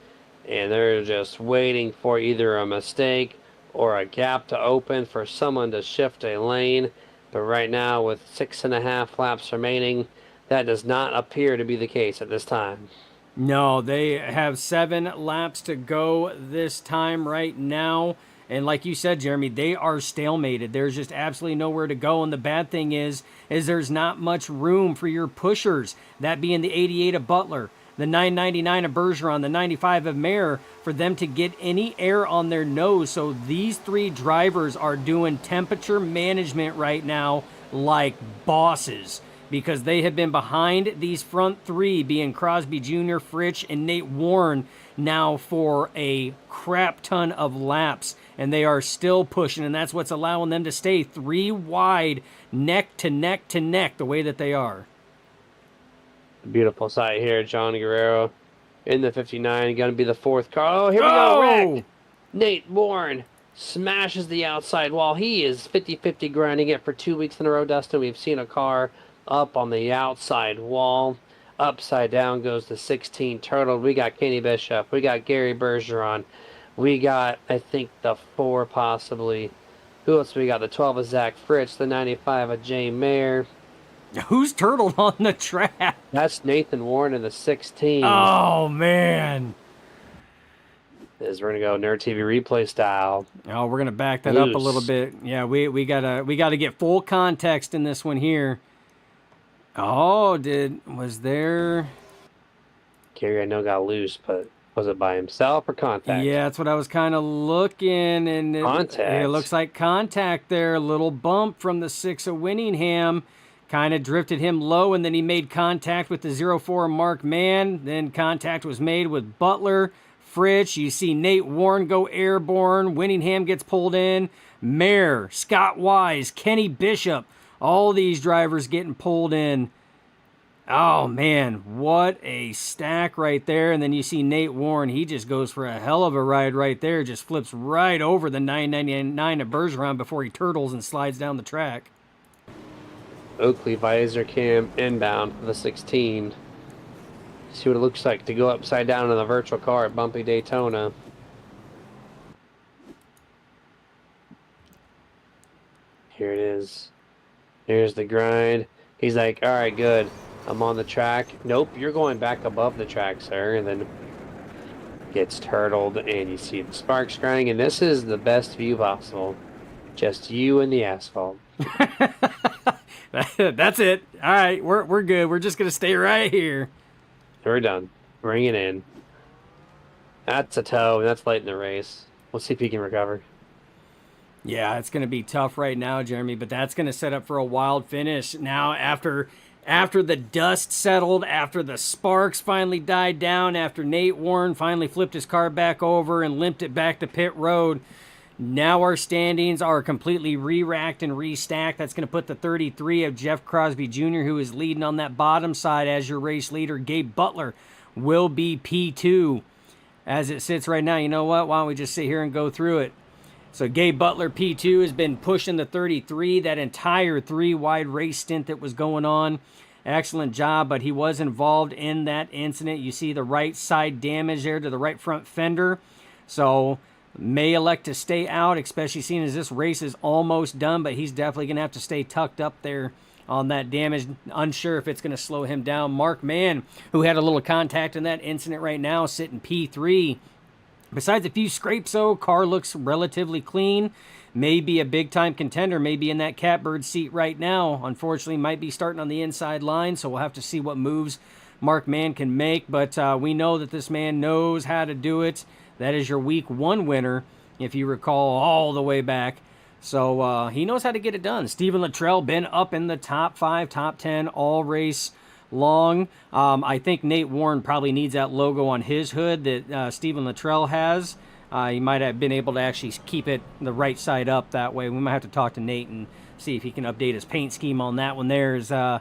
And they're just waiting for either a mistake or a gap to open for someone to shift a lane. But right now, with 6.5 laps remaining, that does not appear to be the case at this time. No, they have 7 laps to go this time right now. And like you said, Jeremy, they are stalemated. There's just absolutely nowhere to go. And the bad thing is there's not much room for your pushers. That being the 88 of Butler, the 999 of Bergeron, the 95 of Mayer, for them to get any air on their nose. So these three drivers are doing temperature management right now like bosses, because they have been behind these front three, being Crosby Jr., Fritsch, and Nate Warren, now for a crap ton of laps, and they are still pushing, and that's what's allowing them to stay three wide, neck to neck to neck, the way that they are. Beautiful sight here. John Guerrero in the 59, going to be the fourth car. Oh, here we go. Wreck. Nate Warren smashes the outside wall. He is 50-50 grinding it for 2 weeks in a row, Dustin. We've seen a car up on the outside wall. Upside down goes the 16 Turtle. We got Kenny Bishop. We got Gary Bergeron. We got, I think, the 4 possibly. Who else we got? The 12 of Zach Fritsch. The 95 of Jay Mayer. Who's turtled on the track? That's Nathan Warren in the 16. Oh, man. We're going to go Nerd TV replay style. Oh, we're going to back that up a little bit. Yeah, we gotta get full context in this one here. Oh, was there... Gary, I know, got loose, but was it by himself or contact? Yeah, that's what I was kind of looking. And it looks like contact there. A little bump from the 6 of Winningham. Kind of drifted him low, and then he made contact with the 04 Mark Mann. Then contact was made with Butler, Fritsch. You see Nate Warren go airborne. Winningham gets pulled in. Mayer, Scott Wise, Kenny Bishop. All these drivers getting pulled in. Oh, man, what a stack right there. And then you see Nate Warren. He just goes for a hell of a ride right there. Just flips right over the 999 of Bergeron before he turtles and slides down the track. Oakley visor cam inbound for the 16. See what it looks like to go upside down in the virtual car at Bumpy Daytona. Here it is. Here's the grind. He's like, all right, good. I'm on the track. Nope, you're going back above the track, sir. And then gets turtled, and you see the sparks grinding. And this is the best view possible. Just you and the asphalt. That's it. All right, we're good. We're just going to stay right here. We're done. Bring it in. That's a toe, and that's late in the race. We'll see if he can recover. Yeah, it's going to be tough right now, Jeremy, but that's going to set up for a wild finish. Now, after the dust settled, after the sparks finally died down, after Nate Warren finally flipped his car back over and limped it back to pit road, now our standings are completely re-racked and restacked. That's going to put the 33 of Jeff Crosby Jr., who is leading on that bottom side as your race leader. Gabe Butler will be P2 as it sits right now. You know what? Why don't we just sit here and go through it? So Gabe Butler, P2, has been pushing the 33 that entire 3-wide race stint that was going on. Excellent job, but he was involved in that incident. You see the right side damage there to the right front fender. So may elect to stay out, especially seeing as this race is almost done, but he's definitely going to have to stay tucked up there on that damage. Unsure if it's going to slow him down. Mark Mann, who had a little contact in that incident right now, sitting P3. Besides a few scrapes, though, car looks relatively clean. May be a big-time contender, maybe in that catbird seat right now. Unfortunately, might be starting on the inside line, so we'll have to see what moves Mark Mann can make. But we know that this man knows how to do it. That is your week 1 winner, if you recall, all the way back. So he knows how to get it done. Stephen Luttrell been up in the top 5, top 10 all race long. I think Nate Warren probably needs that logo on his hood that Stephen Luttrell has. He might have been able to actually keep it the right side up that way. We might have to talk to Nate and see if he can update his paint scheme on that one there.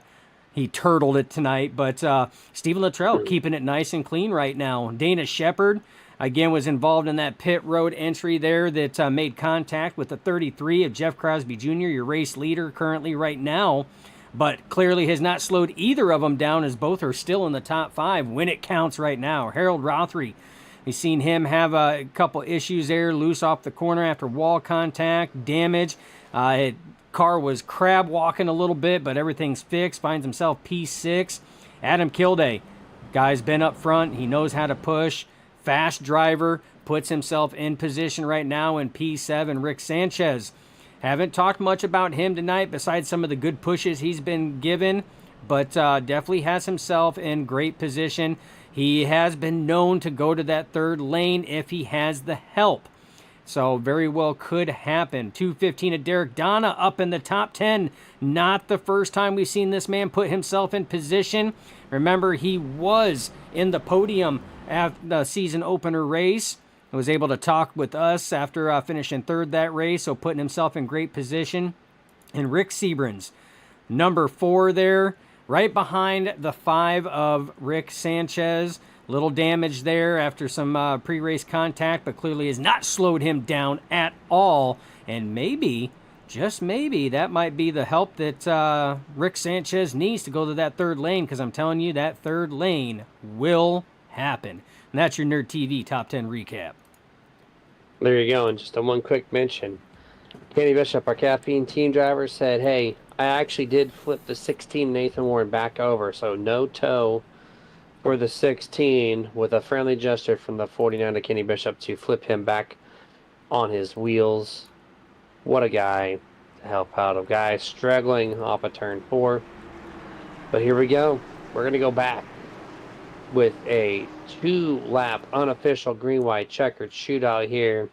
He turtled it tonight. But Stephen Luttrell keeping it nice and clean right now. Dana Shepard, again, was involved in that pit road entry there that made contact with the 33 of Jeff Crosby Jr., your race leader currently right now, but clearly has not slowed either of them down, as both are still in the top 5 when it counts right now. Harold Rothery, we've seen him have a couple issues there, loose off the corner after wall contact, damage. Car was crab walking a little bit, but everything's fixed, finds himself P6. Adam Kilday, guy's been up front, he knows how to push, fast driver, puts himself in position right now in P7. Rick Sanchez, haven't talked much about him tonight besides some of the good pushes he's been given, but definitely has himself in great position. He has been known to go to that third lane if he has the help. So very well could happen. 2:15 of Derek Donna up in the top 10. Not the first time we've seen this man put himself in position. Remember, he was in the podium at the season opener race. He was able to talk with us after finishing third that race, so putting himself in great position. And Rick Seabrans, number 4 there, right behind the 5 of Rick Sanchez. Little damage there after some pre-race contact, but clearly has not slowed him down at all. And maybe, just maybe, that might be the help that Rick Sanchez needs to go to that third lane, because I'm telling you, that third lane will happen. And that's your Nerd TV Top 10 recap. There you go. And just a one quick mention. Kenny Bishop, our caffeine team driver, said, hey, I actually did flip the 16 Nathan Warren back over, so no tow for the 16 with a friendly gesture from the 49 to Kenny Bishop to flip him back on his wheels. What a guy to help out. A guy struggling off of turn 4. But here we go. We're going to go back with a 2-lap unofficial green-white checkered shootout here.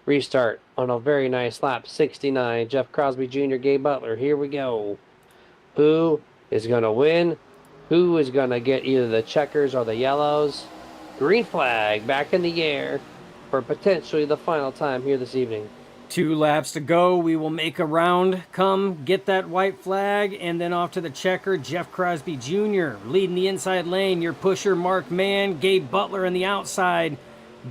Restart on a very nice lap, 69. Jeff Crosby Jr., Gabe Butler. Here we go. Who is going to win? Who is going to get either the checkers or the yellows? Green flag back in the air for potentially the final time here this evening. 2 laps to go. We will make a round, come get that white flag, and then off to the checker. Jeff Crosby Jr. leading the inside lane. Your pusher, Mark Mann. Gabe Butler on the outside.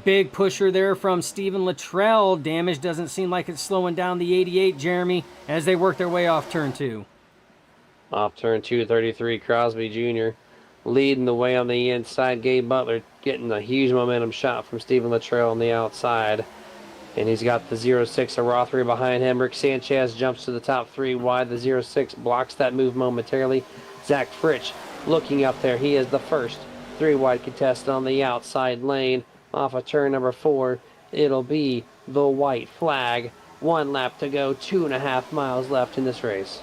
Big pusher there from Stephen Luttrell. Damage doesn't seem like it's slowing down the 88, Jeremy, as they work their way off turn 2. Off turn 2, 33, Crosby Jr. leading the way on the inside. Gabe Butler getting a huge momentum shot from Stephen Luttrell on the outside. And he's got the 06 of Rothery behind him. Rick Sanchez jumps to the top 3 wide. The 06 blocks that move momentarily. Zach Fritsch looking up there. He is the first 3 wide contestant on the outside lane. Off of turn number 4, it'll be the white flag. 1 lap to go, 2.5 miles left in this race.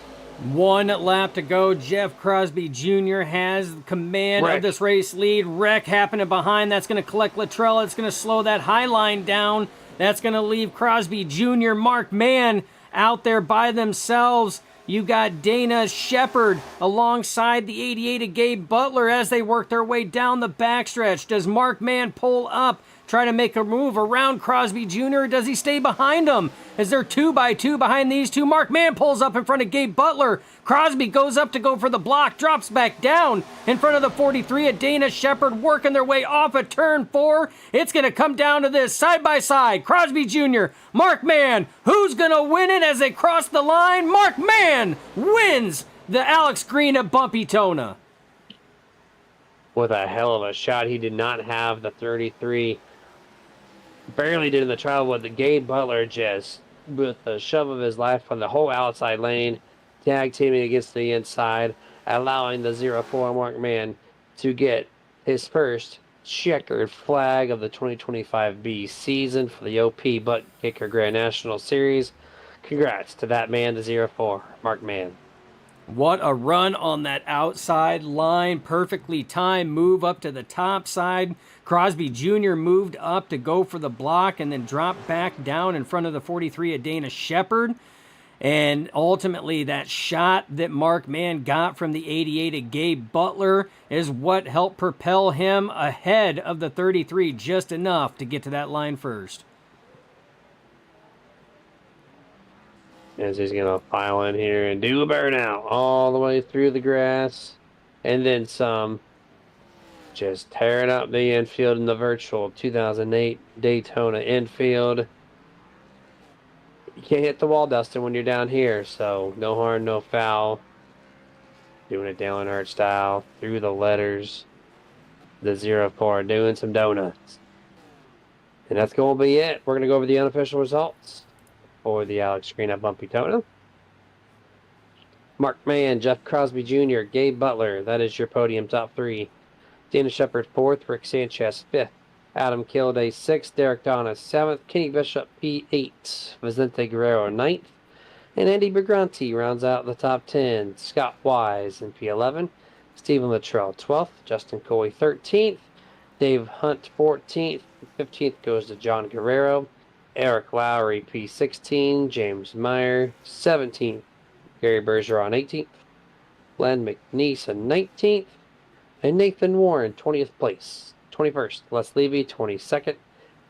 1 lap to go. Jeff Crosby Jr. has command of this race lead. Wreck happening behind. That's going to collect Luttrell. It's going to slow that high line down. That's going to leave Crosby Jr., Mark Mann out there by themselves. You got Dana Shepard alongside the 88 of Gabe Butler as they work their way down the backstretch. Does Mark Mann pull up, try to make a move around Crosby Jr., or does he stay behind him? Is there 2x2 behind these two? Mark Mann pulls up in front of Gabe Butler. Crosby goes up to go for the block, drops back down in front of the 43 of Dana Shepard, working their way off of turn 4. It's going to come down to this side-by-side. Crosby Jr., Mark Mann. Who's going to win it as they cross the line? Mark Mann wins the Alex Green at Bumpy Tona. With a hell of a shot. He did not have the 33. Barely did in the trial with the Gabe Butler just with the shove of his life on the whole outside lane, tag teaming against the inside, allowing the 04 Mark Mann to get his first checkered flag of the 2025B season for the OP ButtKicker Grand National Series. Congrats to that man, the 04 Mark Mann. What a run on that outside line. Perfectly timed move up to the top side. Crosby Jr. moved up to go for the block and then dropped back down in front of the 43 of Dana Shepard. And ultimately, that shot that Mark Mann got from the 88 of Gabe Butler is what helped propel him ahead of the 33 just enough to get to that line first. As he's going to file in here and do a burnout all the way through the grass. And then some. Just tearing up the infield in the virtual 2008 Daytona infield. You can't hit the wall, Dustin, when you're down here. So no harm, no foul. Doing it Dale Earnhardt style. Through the letters. The 04 doing some donuts. And that's going to be it. We're going to go over the unofficial results for the Alex Green at Bumpy Tona. Mark Mann, Jeff Crosby Jr., Gabe Butler. That is your podium top 3. Dana Shepard 4th, Rick Sanchez 5th, Adam Kilday 6th, Derek Donna 7th, Kenny Bishop P8, Vicente Guerrero 9th, and Andy Bergranti rounds out the top 10. Scott Wise in P11, Stephen Luttrell 12th, Justin Coy 13th, Dave Hunt 14th. 15th goes to John Guerrero. Eric Lowry P16. James Meyer 17th. Gary Bergeron 18th. Glenn McNeese 19th. And Nathan Warren 20th place. 21st, Les Levy 22nd.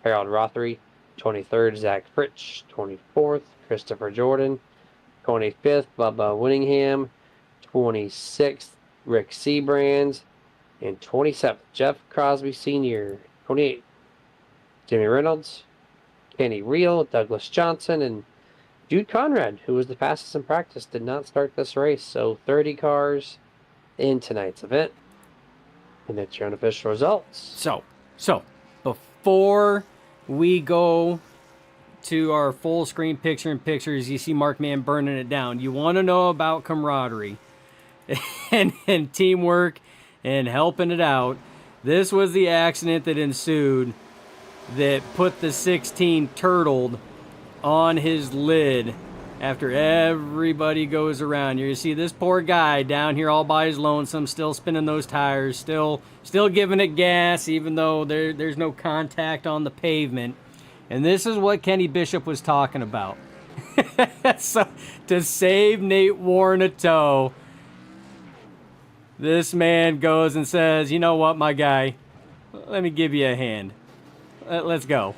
Harold Rothery 23rd. Zach Fritsch 24th. Christopher Jordan 25th. Bubba Winningham 26th. Rick Seabrands. And 27th, Jeff Crosby Sr. 28th, Jimmy Reynolds, Kenny Reel, Douglas Johnson, and Jude Conrad, who was the fastest in practice, did not start this race. So 30 cars in tonight's event. And that's your unofficial results. So before we go to our full screen picture in pictures, you see Mark Man burning it down. You want to know about camaraderie and teamwork and helping it out. This was the accident that ensued that put the 16 turtled on his lid after everybody goes around. You see this poor guy down here all by his lonesome, still spinning those tires, still giving it gas, even though there's no contact on the pavement. And this is what Kenny Bishop was talking about. So to save Nate Warren a tow, this man goes and says, you know what, my guy, let me give you a hand. Let's go.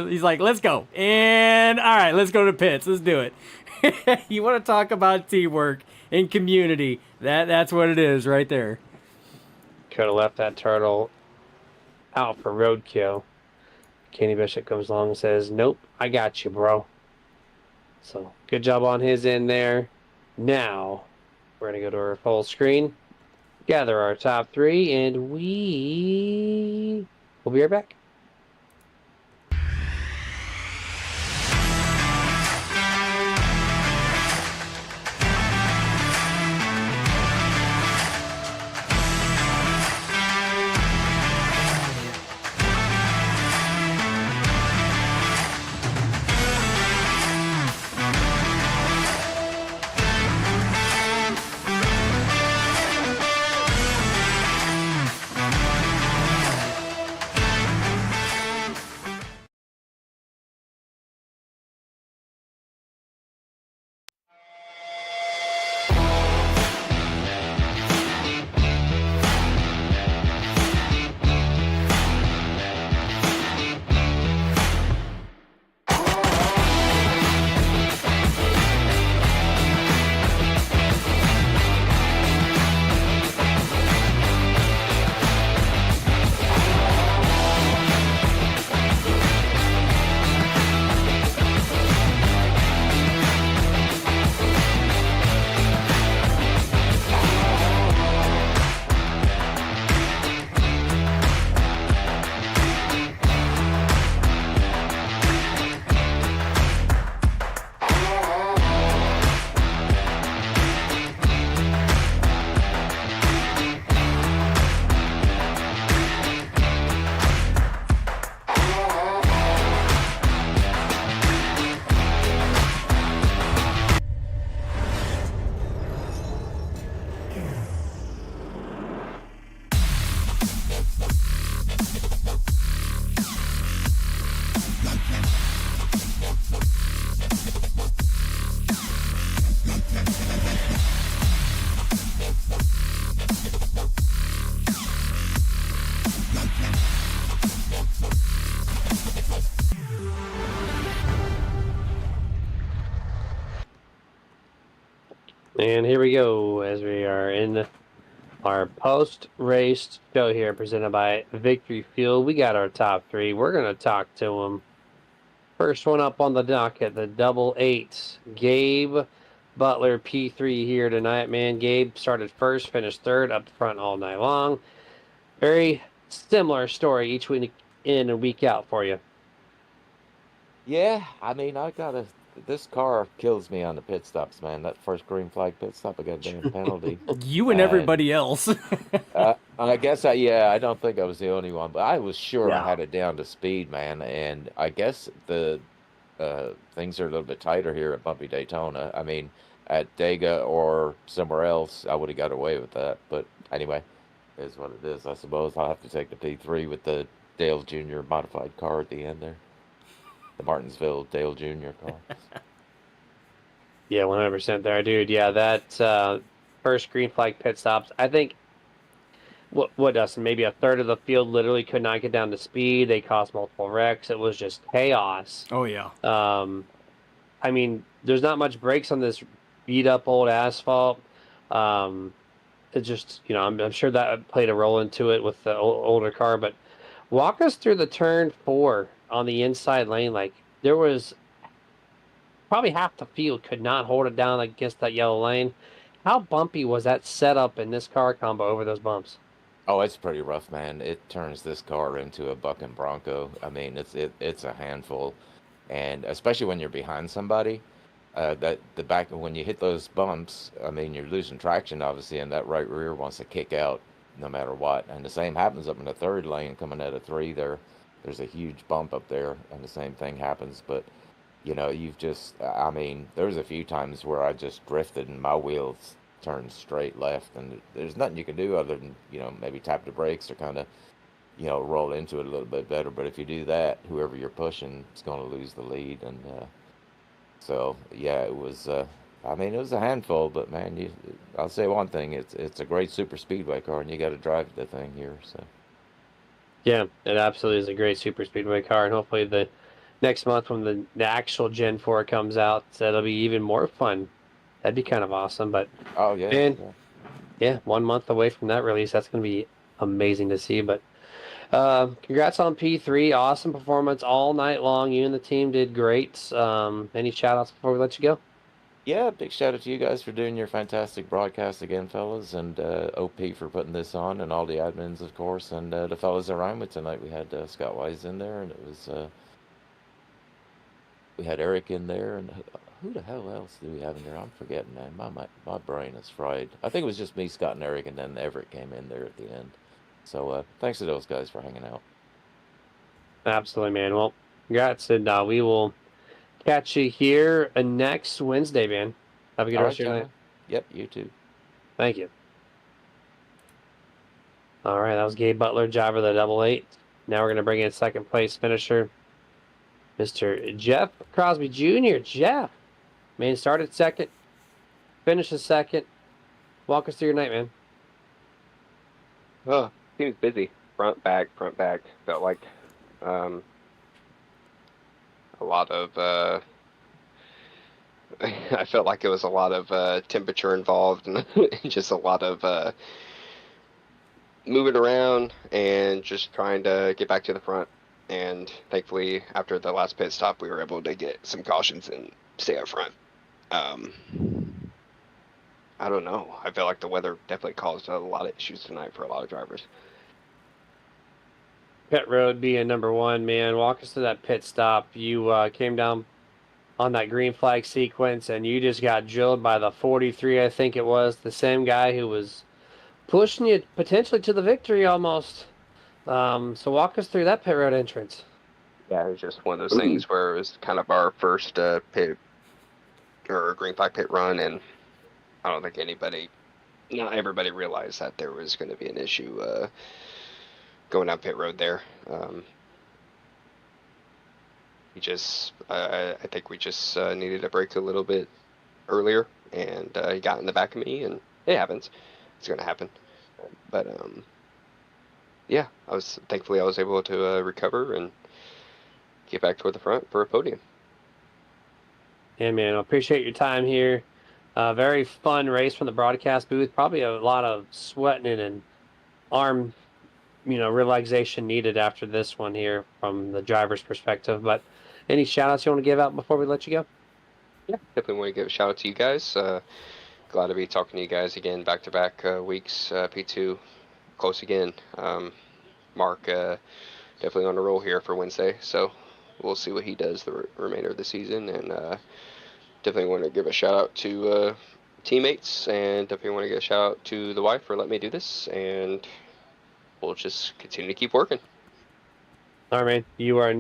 He's like, let's go. And all right, let's go to pits. Let's do it. You want to talk about teamwork and community. That's what it is right there. Could have left that turtle out for roadkill. Kenny Bishop comes along and says, nope, I got you, bro. So good job on his end there. Now, we're going to go to our full screen, gather our top three, and we'll be right back. And here we go as we are in our post-race show here presented by Victory Fuel. We got our top three. We're going to talk to them. First one up on the docket, the double eight. Gabe Butler P3 here tonight, man. Gabe started first, finished third, up front all night long. Very similar story each week in and week out for you. Yeah, I mean, this car kills me on the pit stops, man. That first green flag pit stop, I got a damn penalty. You and everybody else. I guess, I don't think I was the only one, but I was sure Yeah. I had it down to speed, man. And I guess the things are a little bit tighter here at Bumpy Daytona. I mean, at Dega or somewhere else, I would have got away with that. But anyway, it is what it is. I suppose I'll have to take the P3 with the Dale Jr. modified car at the end there, the Martinsville Dale Jr. car. Yeah, 100% there, dude. Yeah, that first green flag pit stops. I think what Dustin? Maybe a third of the field literally could not get down to speed. They caused multiple wrecks. It was just chaos. Oh yeah. I mean, there's not much brakes on this beat up old asphalt. Um, it just, I'm sure that played a role into it with the older car. But walk us through the turn 4 on the inside lane. Like there was probably half the field could not hold it down against that yellow lane. How bumpy was that setup in this car combo over those bumps? Oh, it's pretty rough, man. It turns this car into a bucking Bronco. I mean, it's a handful, and especially when you're behind somebody, that the back when you hit those bumps, I mean, you're losing traction obviously, and that right rear wants to kick out no matter what. And the same happens up in the third lane coming out of three there. There's a huge bump up there, and the same thing happens. But you've just, I mean, there's a few times where I just drifted and my wheels turned straight left, and there's nothing you can do other than, maybe tap the brakes or kind of, roll into it a little bit better. But if you do that, whoever you're pushing is going to lose the lead. And so, yeah, it was, I mean, it was a handful, but man, I'll say one thing, it's a great super speedway car, and you got to drive the thing here. So, Yeah, it absolutely is a great super speedway car, and hopefully the next month when the actual Gen 4 comes out, it'll be even more fun. That'd be kind of awesome. But oh yeah, man, yeah. yeah, 1 month away from that release. That's going to be amazing to see. But congrats on P3. Awesome performance all night long. You and the team did great. Any shout outs before we let you go? Yeah, big shout out to you guys for doing your fantastic broadcast again, fellas, and OP for putting this on, and all the admins, of course, and the fellas that ran with tonight. We had Scott Wise in there, and it was we had Eric in there, and who the hell else do we have in there? I'm forgetting, man. My brain is fried. I think it was just me, Scott, and Eric, and then Everett came in there at the end. So thanks to those guys for hanging out. Absolutely, man. Well, congrats, and we will catch you here next Wednesday, man. Have a good All rest right, of your night. gentlemen. Yep, you too. Thank you. All right, that was Gabe Butler, driver of the double eight. Now we're going to bring in second place finisher, Mr. Jeff Crosby Jr. Jeff, man, started second, finished second. Walk us through your night, man. Oh, seems busy. Front, back, front, back. Felt like a lot of. I felt like it was a lot of temperature involved and just a lot of moving around and just trying to get back to the front. And thankfully, after the last pit stop, we were able to get some cautions and stay up front. I don't know. I feel like the weather definitely caused a lot of issues tonight for a lot of drivers. Pit road being number one, man. Walk us through that pit stop. You came down on that green flag sequence, and you just got drilled by the 43, I think it was, the same guy who was pushing you potentially to the victory almost. So walk us through that pit road entrance. Yeah, it was just one of those things where it was kind of our first pit or green flag pit run, and I don't think not everybody realized that there was going to be an issue going down pit road there. I think we just needed a break a little bit earlier, and he got in the back of me, and it happens. It's going to happen. But yeah, thankfully I was able to recover and get back toward the front for a podium. Yeah, man, I appreciate your time here. Very fun race from the broadcast booth. Probably a lot of sweating and arm, relaxation needed after this one here from the driver's perspective. But any shout outs you want to give out before we let you go? Yeah, definitely want to give a shout out to you guys. Glad to be talking to you guys again back to back weeks. P2 close again. Mark definitely on the roll here for Wednesday, so we'll see what he does the remainder of the season. And definitely want to give a shout out to teammates, and definitely want to give a shout out to the wife for letting me do this. And we'll just continue to keep working. All right, man. You are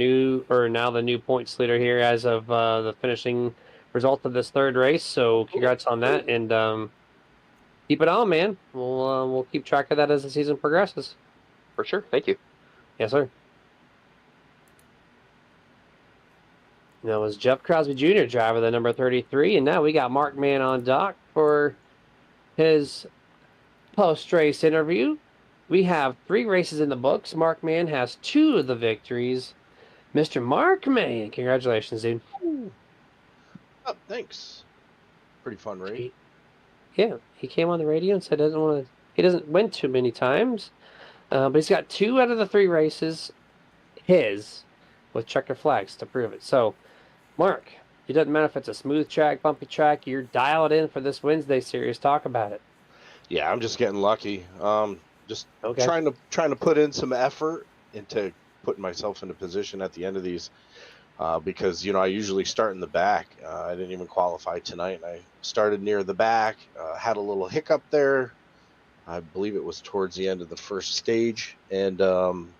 now the new points leader here as of the finishing result of this third race. So congrats on that, and keep it on, man. We'll keep track of that as the season progresses. For sure. Thank you. Yes, sir. That was Jeff Crosby Jr., driver the number 33, and now we got Mark Mann on dock for his post-race interview. We have 3 races in the books. Mark Mann has 2 of the victories. Mr. Mark Mann, congratulations, dude. Oh, thanks. Pretty fun race. He came on the radio and said he doesn't win too many times, but he's got 2 out of the 3 races with checker flags to prove it. So, Mark, it doesn't matter if it's a smooth track, bumpy track, you're dialed in for this Wednesday series. Talk about it. Yeah, I'm just getting lucky. Just Okay. trying to put in some effort into putting myself in a position at the end of these, because I usually start in the back. I didn't even qualify tonight, and I started near the back. Had a little hiccup there. I believe it was towards the end of the first stage, and on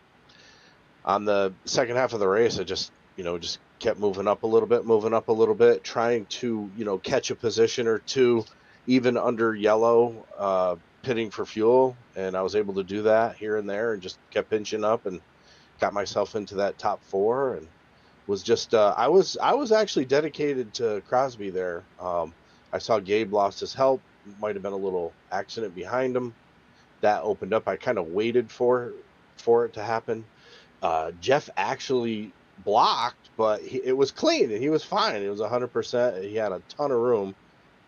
the second half of the race, I just kept moving up a little bit, trying to catch a position or two, even under yellow, pitting for fuel, and I was able to do that here and there, and just kept inching up and got myself into that top 4, and was just I was actually dedicated to Crosby there. I saw Gabe lost his help. Might have been a little accident behind him that opened up. I kind of waited for it to happen. Jeff actually blocked, but it was clean and he was fine. It was 100%. He had a ton of room.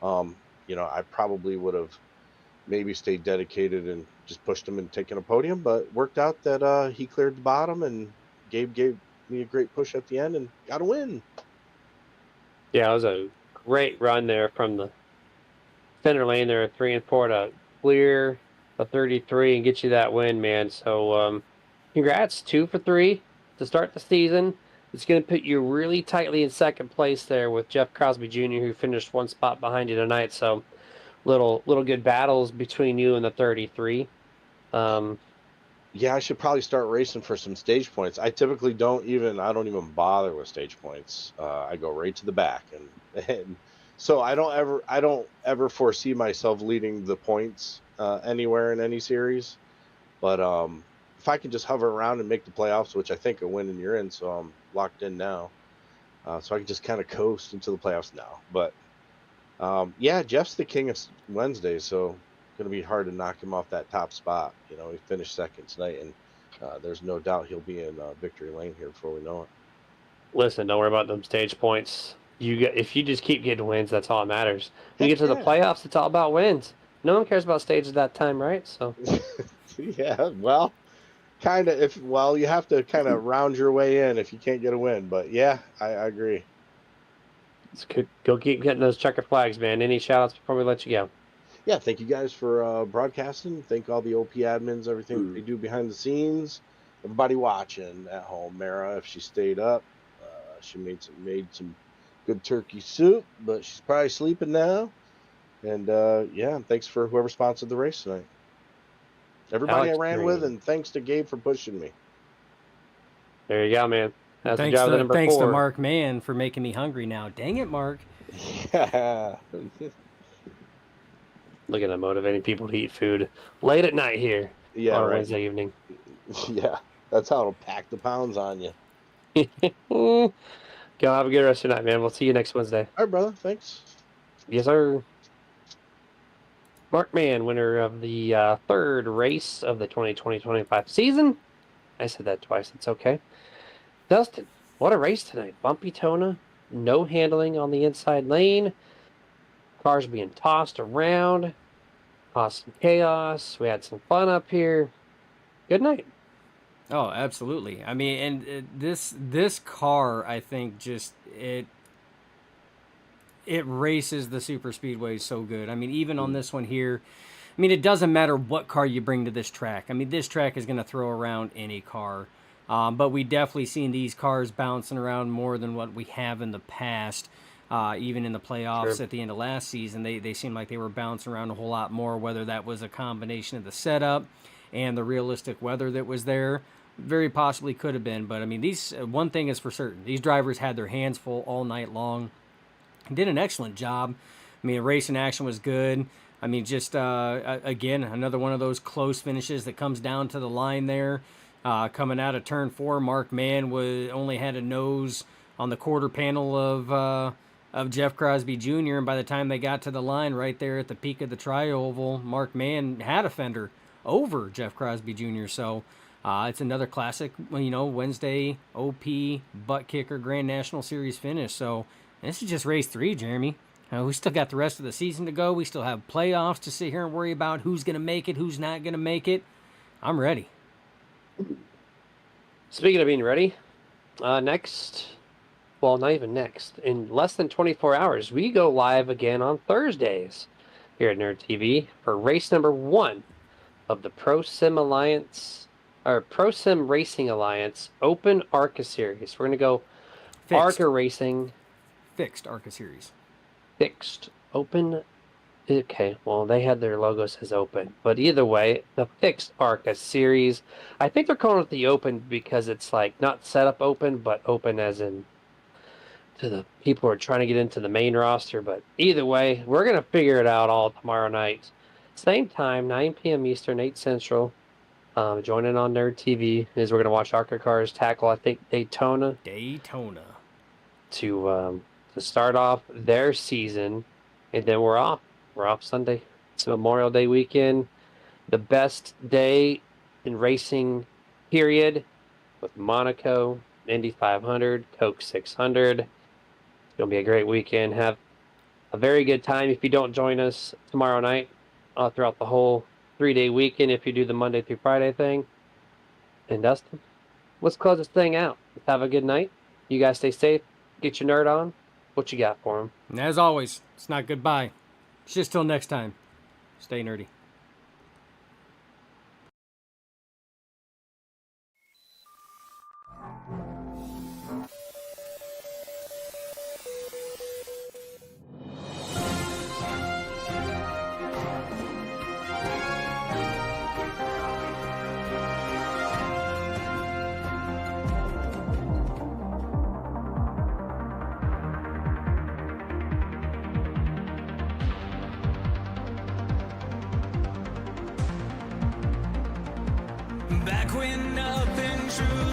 I probably would have maybe stayed dedicated and just pushed him and taken a podium, but worked out that he cleared the bottom, and Gabe gave me a great push at the end and got a win. Yeah, it was a great run there from the center lane there, 3 and 4 to clear the 33 and get you that win, man. So congrats, 2 for 3 to start the season. It's going to put you really tightly in second place there with Jeff Crosby Jr., who finished 1 spot behind you tonight. So little good battles between you and the 33. Yeah, I should probably start racing for some stage points. I typically don't even bother with stage points. I go right to the back, and so I don't ever foresee myself leading the points anywhere in any series. But if I can just hover around and make the playoffs, which I think a win and you're in, so I'm locked in now. So I can just kind of coast into the playoffs now. But yeah, Jeff's the king of Wednesday, so it's going to be hard to knock him off that top spot. He finished second tonight, and there's no doubt he'll be in victory lane here before we know it. Listen, don't worry about them stage points. If you just keep getting wins, that's all that matters. When you get to the playoffs, it's all about wins. No one cares about stages at that time, right? So yeah, well, kind of. You have to kind of round your way in if you can't get a win. But yeah, I agree. Go keep getting those checker flags, man. Any shout-outs before we let you go? Yeah, thank you guys for broadcasting. Thank all the OP admins, everything they do behind the scenes. Everybody watching at home. Mara, if she stayed up, she made some good turkey soup, but she's probably sleeping now. And yeah, thanks for whoever sponsored the race tonight. Everybody Alex I ran Green. with, and thanks to Gabe for pushing me. There you go, man. That's Thanks the job of number thanks 4. to Mark Mann for making me hungry now. Dang it, Mark. Yeah. Looking at motivating people to eat food late at night here Yeah, on a right. Wednesday evening. Yeah, that's how it'll pack the pounds on you. Go have a good rest of your night, man. We'll see you next Wednesday. All right, brother. Thanks. Yes, sir. Mark Mann, winner of the third race of the 2020-25 season. I said that twice. It's okay. Dustin, what a race tonight. Bumpy Tona, no handling on the inside lane. Cars being tossed around. Caused some chaos. We had some fun up here. Good night. Oh, absolutely. I mean, and this car, I think, just it races the super speedways so good. I mean, even on this one here, I mean, it doesn't matter what car you bring to this track. I mean, this track is going to throw around any car. But we definitely seen these cars bouncing around more than what we have in the past. Even in the playoffs at the end of last season, they seemed like they were bouncing around a whole lot more, whether that was a combination of the setup and the realistic weather that was there. Very possibly could have been. But, I mean, one thing is for certain. These drivers had their hands full all night long. did an excellent job. I mean, racing action was good. I mean, just again, another one of those close finishes that comes down to the line there. Coming out of turn 4, Mark Mann only had a nose on the quarter panel of Jeff Crosby Jr. And by the time they got to the line right there at the peak of the tri-oval, Mark Mann had a fender over Jeff Crosby Jr. So it's another classic, Wednesday OP ButtKicker Grand National Series finish. So this is just race 3, Jeremy. We still got the rest of the season to go. We still have playoffs to sit here and worry about who's going to make it, who's not going to make it. I'm ready. Speaking of being ready, not even next, in less than 24 hours, we go live again on Thursdays here at Nerd TV for race number 1 of the Pro Sim Racing Alliance Open ARCA Series. We're going to go ARCA Racing. Fixed ARCA Series. Fixed. Open. Okay, well, they had their logo says open. But either way, the Fixed ARCA Series. I think they're calling it the Open because it's like not set up open, but open as in to the people who are trying to get into the main roster. But either way, we're going to figure it out all tomorrow night. Same time, 9 p.m. Eastern, 8 Central. Joining on Nerd TV is we're going to watch ARCA cars tackle, I think, Daytona. To start off their season, and then we're off. We're off Sunday. It's Memorial Day weekend. The best day in racing, period, with Monaco, Indy 500, Coke 600. It's going to be a great weekend. Have a very good time if you don't join us tomorrow night throughout the whole 3-day weekend if you do the Monday through Friday thing. And Dustin, let's close this thing out. Have a good night. You guys stay safe. Get your nerd on. What you got for him? And as always, it's not goodbye. It's just till next time. Stay nerdy. Back when nothing truly